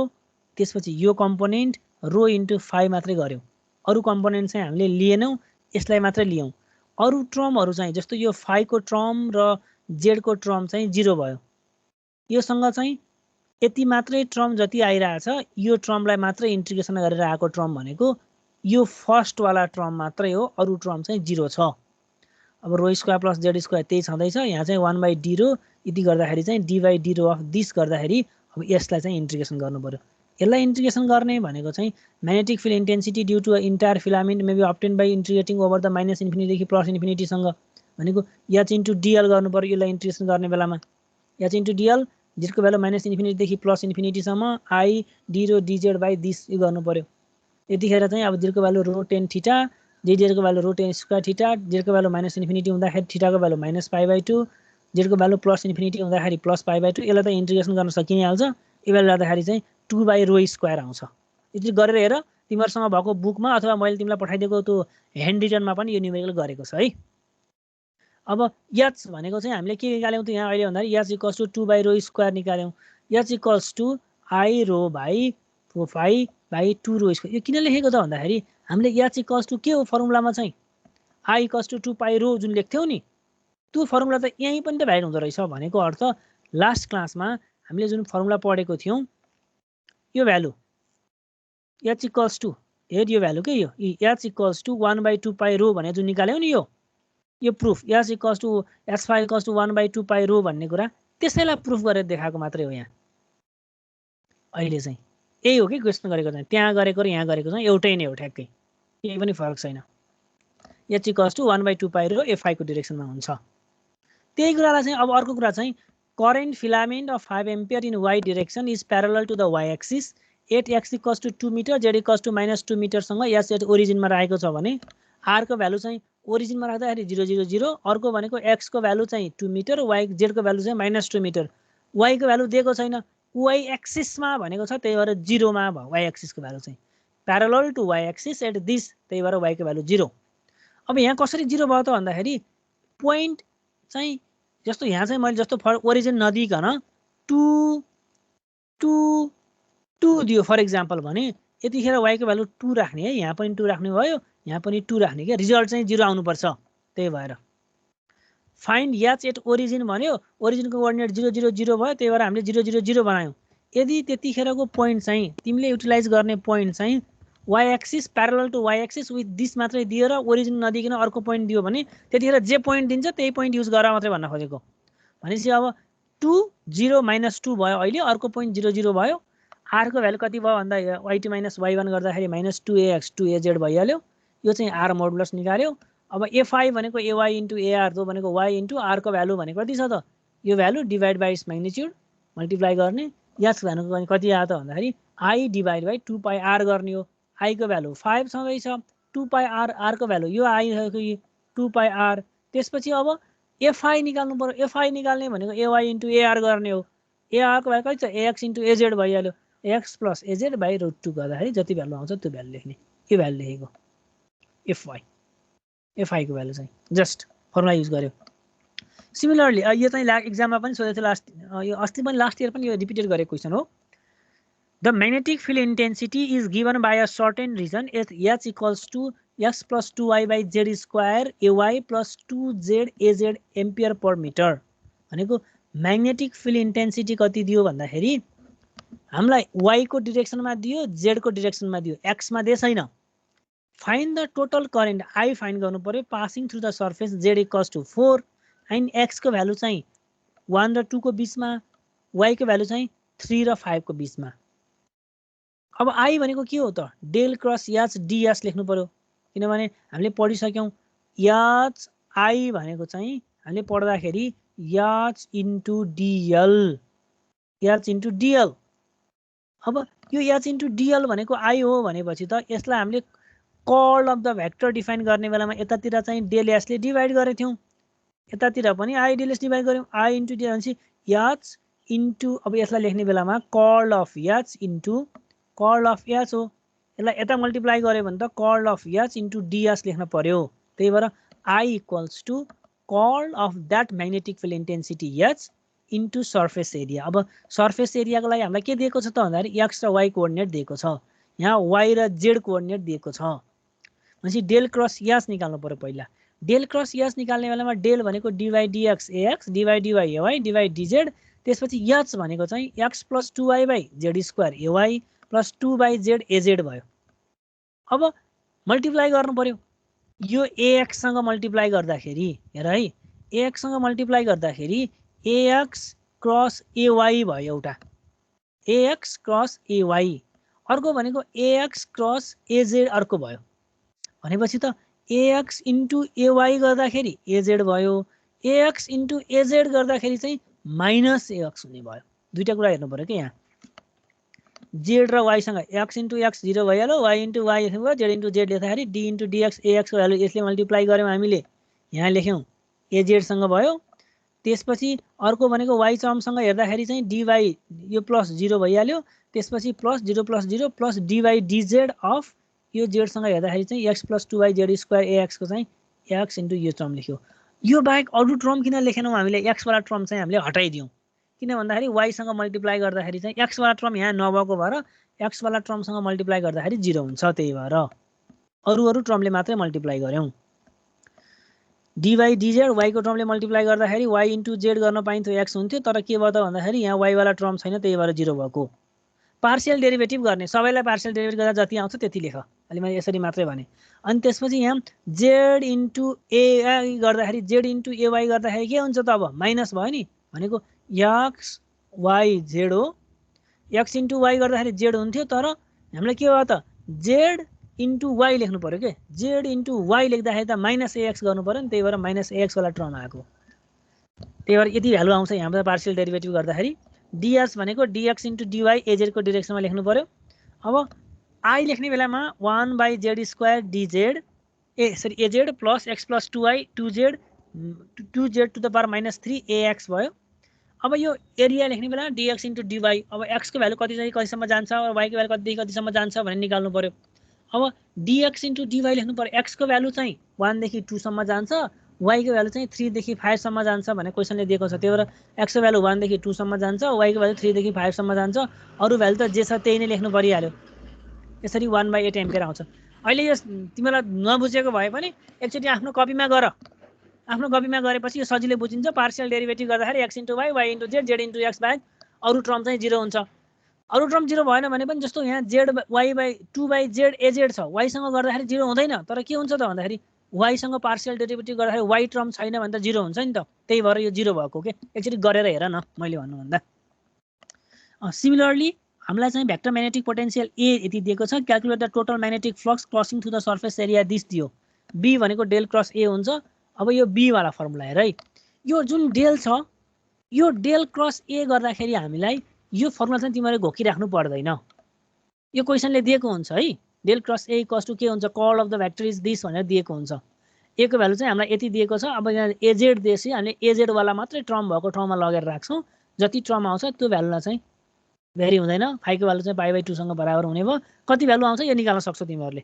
त्यसपछि यो कम्पोनेन्ट रो इन्टु फाइ मात्रै गऱ्यौँ अरू कम्पोनेन्ट चाहिँ हामीले लिएनौँ यसलाई मात्रै लियौँ अरू ट्रमहरू चाहिँ जस्तो यो फाइको ट्रम र जेडको ट्रम चाहिँ 0 भयो योसँग चाहिँ यति मात्रै ट्रम जति आइरहेछ यो ट्रमलाई मात्रै इन्टिग्रेसन गरेर आएको ट्रम भनेको यो फर्स्टवाला ट्रम मात्रै हो अरू ट्रम चाहिँ 0 छ अब रो स्क्वायर प्लस जेड स्क्वायर त्यही छँदैछ यहाँ चाहिँ 1 बाई डी रो यति गर्दाखेरि चाहिँ D by D row of this गर्दाखेरि अब यसलाई चाहिँ इन्टिग्रेसन गर्नु पर्यो यसलाई इन्टिग्रेसन गर्ने भनेको चाहिँ magnetic field intensity due to entire filament may be obtain by integrating over the minus इन्फिनिटीदेखि प्लस इन्फिनिटीसँग भनेको एच इन्टु डिएल गर्नु पर्यो यसलाई इन्टिग्रेसन गर्ने बेलामा एच इन्टु डिएल जेडको भ्यालु माइनस इन्फिनिटीदेखि प्लस इन्फिनिटीसम्म I D rho D Z by this यो गर्नु पर्यो यतिखेर चाहिँ अब z को value rho tan theta, z को value rho tan square theta, z को भ्यालु माइनस इन्फिनिटी हुँदाखेरि थीटा को भ्यालु माइनस पाई/2, z को भ्यालु प्लस इन्फिनिटी हुँदाखेरि प्लस पाई/2। यसलाई त इन्टिग्रेसन गर्न सकिहाल्छ। इभ्यालुएट गर्दाखेरि चाहिँ 2/ρ² आउँछ। यति गरेर हेर, तिमीहरुसँग भएको बुकमा अथवा मैले तिमीलाई पठाइदिएको त्यो ह्यान्ड रिटनमा पनि यो न्युमेरिकल गरेको छ है। अब h भनेको चाहिँ हामीले के निकाल्यौं त यहाँ अहिले भन्दाखेरि h इक्वल्स टु 2/ρ² निकाल्यौं। h equals to I rho by 4/2 ρ²। यो किन लेखेको त भन्दाखेरि हामीले h इक्वल्स टु के हो फर्मुलामा चाहिँ I इक्वल्स टु 2π जुन लेख्थ्यौ नि त्यो फर्मुला त यही पनि त भ्यालिड हुँदो रहेछ भनेको अर्थ लास्ट क्लासमा हामीले जुन फर्मुला पढेको थियौं यो भ्यालु h इक्वल्स टु हेर यो भ्यालु के यो h इक्वल्स टु 1/2π भने जुन निकाल्यौ नि यो proof h equals to h5 equals to 1/2π भन्ने कुरा त्यसैलाई प्रुफ गरेर देखाएको मात्रै हो। यहाँ अहिले चाहिँ यही हो कि क्वेशन गरेको चाहिँ त्यहाँ गरेको र यहाँ गरेको चाहिँ एउटै नै हो ठ्याक्कै, केही पनि फरक छैन। h इक्वल्स टु 1/2π fi को डाइरेक्सनमा हुन्छ। त्यही कुरालाई चाहिँ अब अर्को कुरा चाहिँ current filament of 5 ampere in y direction is parallel to the y axis at x equals to 2 metre, z equals to -2 metre सँग s एट ओरिजिनमा राखेको छ भने r को भ्यालु चाहिँ ओरिजिनमा राख्दाखेरि 0 0 0, अर्को भनेको x को भ्यालु चाहिँ 2 मिटर, y z को भ्यालु चाहिँ -2 मिटर, y को भ्यालु दिएको छैन, y एक्सिसमा भनेको छ त्यही भएर 0 मा भयो y एक्सिस को भ्यालु चाहिँ parallel to y axis at this, त्यही भएर y को भ्यालु 0। अब यहाँ कसरी 0 भयो त भन्दाखेरि पोइन्ट चाहिँ जस्तो यहाँ चाहिँ मैले जस्तो ओरिजिन नदिकन 2 2 2 दियो फर एक्जाम्पल भने यतिखेर y को भ्यालु 2 राख्ने है, यहाँ पनि 2 राख्ने भयो, यहाँ पनि 2 राख्ने के रिजल्ट चाहिँ 0 आउनु पर्छ। त्यही भएर फाइन्ड h एट ओरिजिन भन्यो, ओरिजिनको कोअर्डिनेट 0 0 0 भयो, त्यही भएर हामीले 0 0 0 बनायौं। यदि त्यतिखेरको पोइन्ट चाहिँ तिमीले युटिलाइज गर्ने पोइन्ट चाहिँ y axis parallel to y axis with this मात्रै दियो र ओरिजिन नदिकन अर्को पोइन्ट दियो भने त्यतिखेर जे पोइन्ट दिन्छ त्यही पोइन्ट युज गर मात्रै भन्न खोजेको। भनेपछि अब 2 0 -2 भयो, अहिले अर्को पोइन्ट 0 0 भयो। r को भ्यालु कति भयो भन्दा y2 - y1 गर्दाखेरि -2ax 2az भइहाल्यो। यो चाहिँ r मोडुलस निकाल्यो। अब fi भनेको ay इन्टु ar, जो भनेको y इन्टु r को भ्यालु भनेको कति छ त यो भ्यालु divide by its magnitude multiply गर्ने। h भनेको कति आयो त भन्दाखेरि i डिभाइड बाइ 2πr गर्ने हो। i को भ्यालु 5 सँगै छ, 2πr r को भ्यालु यो i हो कि 2πr। त्यसपछि अब fi निकाल्नु पर्यो, fi निकाल्ने भनेको ay इन्टु ar गर्ने हो। ar को भ्यालु कति छ ax इन्टु az भइहाल्यो, x प्लस az बाइ √2 गर्दाखेरि जति भ्यालु आउँछ त्यो भ्यालु लेख्ने। यो भ्यालु लेखेको fi को भ्यालु चाहिँ जस्ट फर्मुला युज गर्यो। सिमिलरली यो चाहिँ एक्जाममा पनि सोधेको थियो लास्ट, यो अस्ति पनि लास्ट इयर पनि यो रिपिटेड गरेको क्वेशन हो। The magnetic field intensity is given by a certain region at h equals to x plus 2y by z square ay plus 2z az ampere per metre. भनेको magnetic field intensity कति दियो भन्दाखेरि हामीलाई y को डिरेक्सनमा दियो, z को डिरेक्सनमा दियो, x मा दिए छैन। Find the total current I find गर्नु पर्यो passing through the surface z equals to 4 and x को भ्यालु चाहिँ 1 र 2 को बीचमा, y को भ्यालु चाहिँ 3 र 5 को बीचमा। अब I भनेको के हो त डेल क्रस h ds लेख्नु पर्यो, किनभने हामीले पढिसक्यौं h I भनेको चाहिँ हामीले पढ्दाखेरि h into dl, h into dl। अब यो h इन्टु dl भनेको I हो भनेपछि त यसलाई हामीले curl of the vector define गर्ने बेलामा यतातिर चाहिँ डेल s ले डिभाइड गरेको थियौं, यतातिर पनि I डेल s डिभाइड गर्यौं। I इन्टु dl भनेपछि h इन्टु, अब यसलाई लेख्ने बेलामा curl of h into curl of h हो, यसलाई यता मल्टिप्लाई गर्यो भने त curl of h into ds लेख्न पर्यो। त्यही भएर I equals to curl of that magnetic field intensity h into surface area. अब सर्फेस एरियाको लागि हामीलाई के दिएको छ त भन्दाखेरि x र y कोअर्डिनेट दिएको छ, यहाँ y र z कोअर्डिनेट दिएको छ। भनेपछि डेल क्रस h निकाल्नु पर्यो। पहिला डेल क्रस h निकाल्ने बेलामा डेल भनेको dy dx ax dy dy ay dy dz, त्यसपछि h भनेको चाहिँ x plus 2y by z square ay plus 2 by z az भयो। अब मल्टिप्लाई गर्नु पर्यो, यो ax सँग मल्टिप्लाई गर्दाखेरि हेर है, ax सँग मल्टिप्लाई गर्दाखेरि ax क्रस ay भयो एउटा, ax क्रस ay, अर्को भनेको ax क्रस az अर्को भयो। भनेपछि त ax इन्टु ay गर्दाखेरि az भयो, ax इन्टु az गर्दाखेरि चाहिँ माइनस ax हुने भयो। दुईटा कुरा हेर्नु पर्यो के यहाँ। जेड र वाई सँग x * x 0 भइहाल्यो, y * y लेख्नुभयो, z * z लेख्दाखेरि d * dx ax को भ्यालु यसले मल्टिप्लाई गर्यौं हामीले, यहाँ लेख्यौं az सँग भयो। त्यसपछि अर्को भनेको y टर्मसँग हेर्दाखेरि चाहिँ dy यो प्लस 0 भइहाल्यो, त्यसपछि plus 0 plus 0 plus dy dz of यो z सँग हेर्दाखेरि चाहिँ x + 2yz² ax को चाहिँ x * यो टर्म लेख्यो। यो बाहेक अरु टर्म किन लेखेनौं हामीले, x वाला टर्म चाहिँ हामीले हटाइदियौं, किन भन्दाखेरि y सँग मल्टिप्लाई गर्दाखेरि चाहिँ x वाला टर्म यहाँ नभएको भएर x वाला टर्मसँग मल्टिप्लाई गर्दाखेरि 0 हुन्छ, त्यही भएर अरु टर्मले मात्रै मल्टिप्लाई गर्यौं। dy dz y को टर्मले मल्टिप्लाई गर्दाखेरि y * z गर्न पाइन्थ्यो x हुन्थ्यो, तर के भयो त भन्दाखेरि यहाँ y वाला टर्म छैन, त्यही भएर 0 भएको। पार्शियल डेरिभेटिभ गर्ने, सबैलाई पार्शियल डेरिभेटिभ गर्दा जति आउँछ त्यति लेख, अहिले मैले यसरी मात्रै भने। अनि त्यसपछि यहाँ z * ai गर्दाखेरि z * ay गर्दाखेरि के हुन्छ त, अब माइनस भयो नि, भनेको x y z हो। x * y गर्दाखेरि z हुन्थ्यो, तर हामीलाई के भयो त z * y लेख्नु पर्यो के, z * y लेख्दाखेरि त -ax गर्नु पर्यो नि, त्यही भएर -ax वाला टर्म आएको। त्यही भएर यति भ्यालु आउँछ यहाँ पार्शियल डेरिभेटिभ गर्दाखेरि। ds भनेको dx * dy az को डिरेक्सनमा लेख्नु पर्यो। अब I लेख्ने बेलामा 1/z² dz az plus x + 2y 2z 2z to the power -3 ax भयो। अब यो एरिया लेख्ने बेला dx * dy, अब x को भ्यालु कति चाहिँ कतिसम्म जान्छ र y को भ्यालु कतिदेखि कतिसम्म जान्छ भनेर निकाल्नु पर्यो। अब dx * dy लेख्नु पर्यो, x को भ्यालु चाहिँ 1 देखि 2 सम्म जान्छ, y को भ्यालु चाहिँ 3 देखि 5 सम्म जान्छ भने क्वेशनले दिएको छ, त्यही भएर x को भ्यालु 1 देखि 2 सम्म जान्छ, y को भ्यालु 3 देखि 5 सम्म जान्छ, अरु भ्यालु त जे छ त्यही नै लेख्नु परिहाल्यो। यसरी 1/8 एम्पियर आउँछ। अहिले यो तिमीलाई नबुझेको भए पनि एकचोटी आफ्नो कपीमा गर, आफ्नो कपीमा गरेपछि यो सजिलै बुझिन्छ। पार्शियल डेरिभेटिभ गर्दाखेरि x * y y * z z * x बाहेक अरु टर्म चाहिँ 0 हुन्छ। अरु टर्म 0 भएन भने पनि जस्तो यहाँ z y 2/z az छ, y सँग गर्दाखेरि 0 हुँदैन, तर के हुन्छ त भन्दाखेरि y सँग पार्शियल डेरिभेटिभ गर्दाखेरि y टर्म छैन भने त 0 हुन्छ नि त, त्यही भएर यो 0 भएको के। एकचोटी गरेर हेर न मैले भन्नु भन्दा। सिमिलरली हामीलाई चाहिँ भेक्टर म्याग्नेटिक पोटेन्शियल A यति दिएको छ, calculate the total magnetic flux crossing through the surface area this दियो। B भनेको डेल क्रस A हुन्छ। अब यो B वाला फर्मुला हेर है, यो जुन डेल छ यो डेल क्रस A गर्दाखेरि हामीलाई यो फर्मुला चाहिँ तिमीले घोकिराख्नु पर्दैन, यो क्वेशनले दिएको हुन्छ है। डेल क्रस A = के हुन्छ, curl of the vector is this भनेर दिएको हुन्छ। A को भ्यालु चाहिँ हामीलाई यति दिएको छ। अब यहाँ AZ दिएपछि हामीले AZ वाला मात्रै टर्म भएको ठाउँमा लगेर राख्छौं, जति टर्म आउँछ त्यो भ्यालुलाई चाहिँ भेरी हुँदैन, फाइ को भ्यालु चाहिँ π/2 सँग बराबर हुने भयो। कति भ्यालु आउँछ यो निकाल्न सक्छौ तिमीहरूले,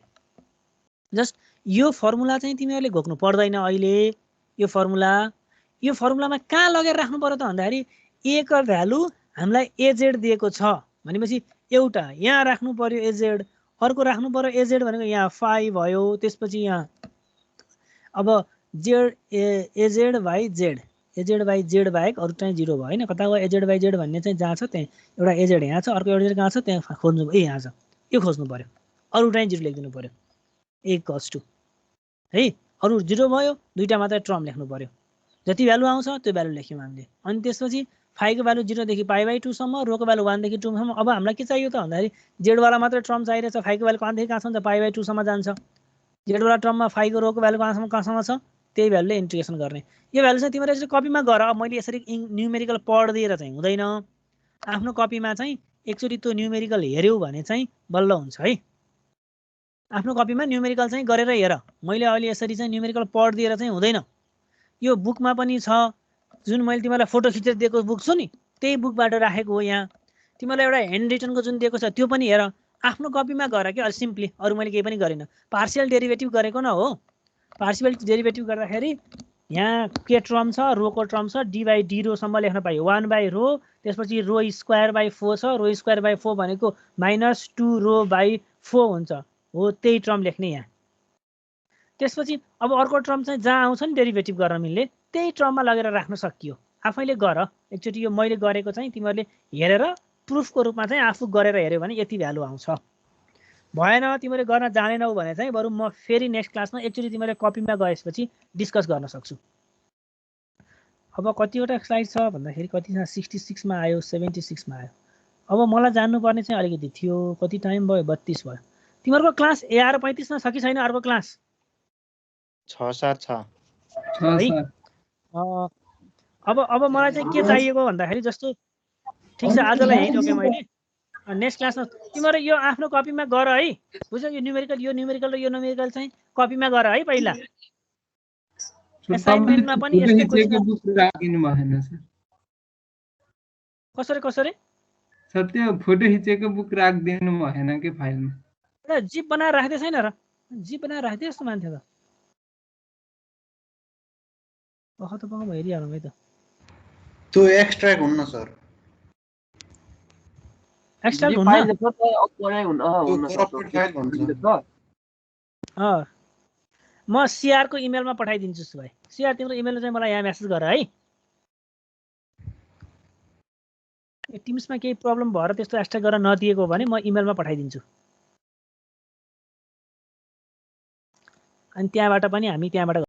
जस्ट यो फर्मुला चाहिँ तिमीहरूले घोक्नु पर्दैन अहिले। यो फर्मुलामा कहाँ लगेर राख्नु पर्यो त भन्दाखेरि A को भ्यालु हामीलाई AZ दिएको छ भनेपछि एउटा यहाँ राख्नु पर्यो AZ, अर्को राख्नु पर्यो AZ भनेको यहाँ फाइ भयो, त्यसपछि यहाँ अब z az/z बाहेक अरु चाहिँ 0 भयो हैन, कता गयो az/z भन्ने चाहिँ जहाँ छ त्यहाँ एउटा az यहाँ छ, अर्को az कहाँ छ त्यहाँ खोज्नु, ए यहाँ छ, यो खोज्नु पर्यो, अरु चाहिँ 0 लेखिदिनु पर्यो A है। अरु 0 भयो, दुईटा मात्र टर्म लेख्नु पर्यो, जति भ्यालु आउँछ त्यो भ्यालु लेख्यौं हामीले। अनि त्यसपछि फाइ को भ्यालु 0 देखि π/2 सम्म, रो को भ्यालु 1 देखि 2 सम्म। अब हामीलाई के चाहियो त भन्दाखेरि z वाला मात्र टर्म चाहिरहेछ, फाइ को भ्यालु कहाँदेखि कहाँसम्म छ π/2 सम्म जान्छ, z वाला टर्ममा फाइ को रो को भ्यालु कहाँसम्म छ त्यही भ्यालुले इन्टिग्रेसन गर्ने। यो भ्यालु चाहिँ तिमीले यसरी कपीमा गर, मैले यसरी न्युमेरिकल पढ्दिएर चाहिँ हुँदैन, आफ्नो कपीमा चाहिँ एकचोटी त्यो न्युमेरिकल हेर्यौ भने चाहिँ बल्ल हुन्छ है। आफ्नो कपीमा न्युमेरिकल चाहिँ गरेर हेर, मैले अहिले यसरी चाहिँ न्युमेरिकल पढ्दिएर चाहिँ हुँदैन। यो बुकमा पनि छ, जुन मैले तिमीलाई फोटो खिचेर दिएको बुक छु नि त्यही बुकबाट राखेको हो। यहाँ तिमीलाई एउटा ह्यान्ड रिटनको जुन दिएको छ त्यो पनि हेर, आफ्नो कपीमा गर के, सिम्पली अरु मैले केही पनि गरिन। पार्शियल डेरिभेटिभ गरेको न हो, पार्शियल डेरिभेटिभ गर्दाखेरि यहाँ के टर्म छ, रो को टर्म छ, d/d रो सम्म लेख्न पाइयो, 1/रो, त्यसपछि रो स्क्वायर/4 छ, रो स्क्वायर/4 भनेको -2 रो/4 हुन्छ हो, त्यही टर्म लेख्ने यहाँ। त्यसपछि अब अर्को टर्म चाहिँ जहाँ आउँछ नि डेरिभेटिभ गर्न मिल्ने त्यही टर्ममा लगेर राख्न सकियो। आफैले गर एकचोटी, यो मैले गरेको चाहिँ तिमीहरूले हेरेर प्रुफको रूपमा चाहिँ आफू गरेर हेर्यो भने यति भ्यालु आउँछ। भएन तिमीले गर्न जानेनौ भने चाहिँ बरु म फेरि नेक्स्ट क्लासमा एकचोटी तिमीले कपीमा गएपछि डिस्कस गर्न सक्छु। अब कतिवटा स्लाइड छ भन्दाखेरि कति 66 मा आयो, 76 मा आयो। अब मलाई जान्नुपर्ने चाहिँ अलिकति थियो, कति टाइम भयो, 32 भयो। तिमीहरूको क्लास 35 मा छ कि छैन अर्को क्लास? छ सर, छ सर। अब मलाई चाहिँ के चाहिएको भन्दाखेरि जस्तो ठिक छ आजलाई यही रोके मैले, नेक्स्ट क्लासमा तिमीहरू यो आफ्नो कपीमा गर है बुझ्यौ यो न्युमेरिकल र यो न्युमेरिकल चाहिँ कपीमा गर है पहिला असाइनमेन्टमा पनि यस्तै क्वेशन बुक राखिदिनु भएन सर कसरी सर त्यो फोटो खिचेको बुक राखिदिनु भएन कि फाइलमा एउटा जिप बनाएर राख्दै छैन र जिप बनाएर राख्दै जस्तो मान्छे त त हेरिहालौँ है त त्यो एक्सट्र्याक्ट हुन्न सर एक्स्ट्रा हुन्न म सीआर को इमेलमा पठाइदिन्छु भाइ सीआर तिम्रो इमेलमा चाहिँ मलाई यहाँ मेसेज गर है टिम्समा केही प्रब्लम भएर त्यस्तो एक्स्ट्रा गरेर नदिएको भने म इमेलमा पठाइदिन्छु अनि त्यहाँबाट पनि हामी त्यहाँबाट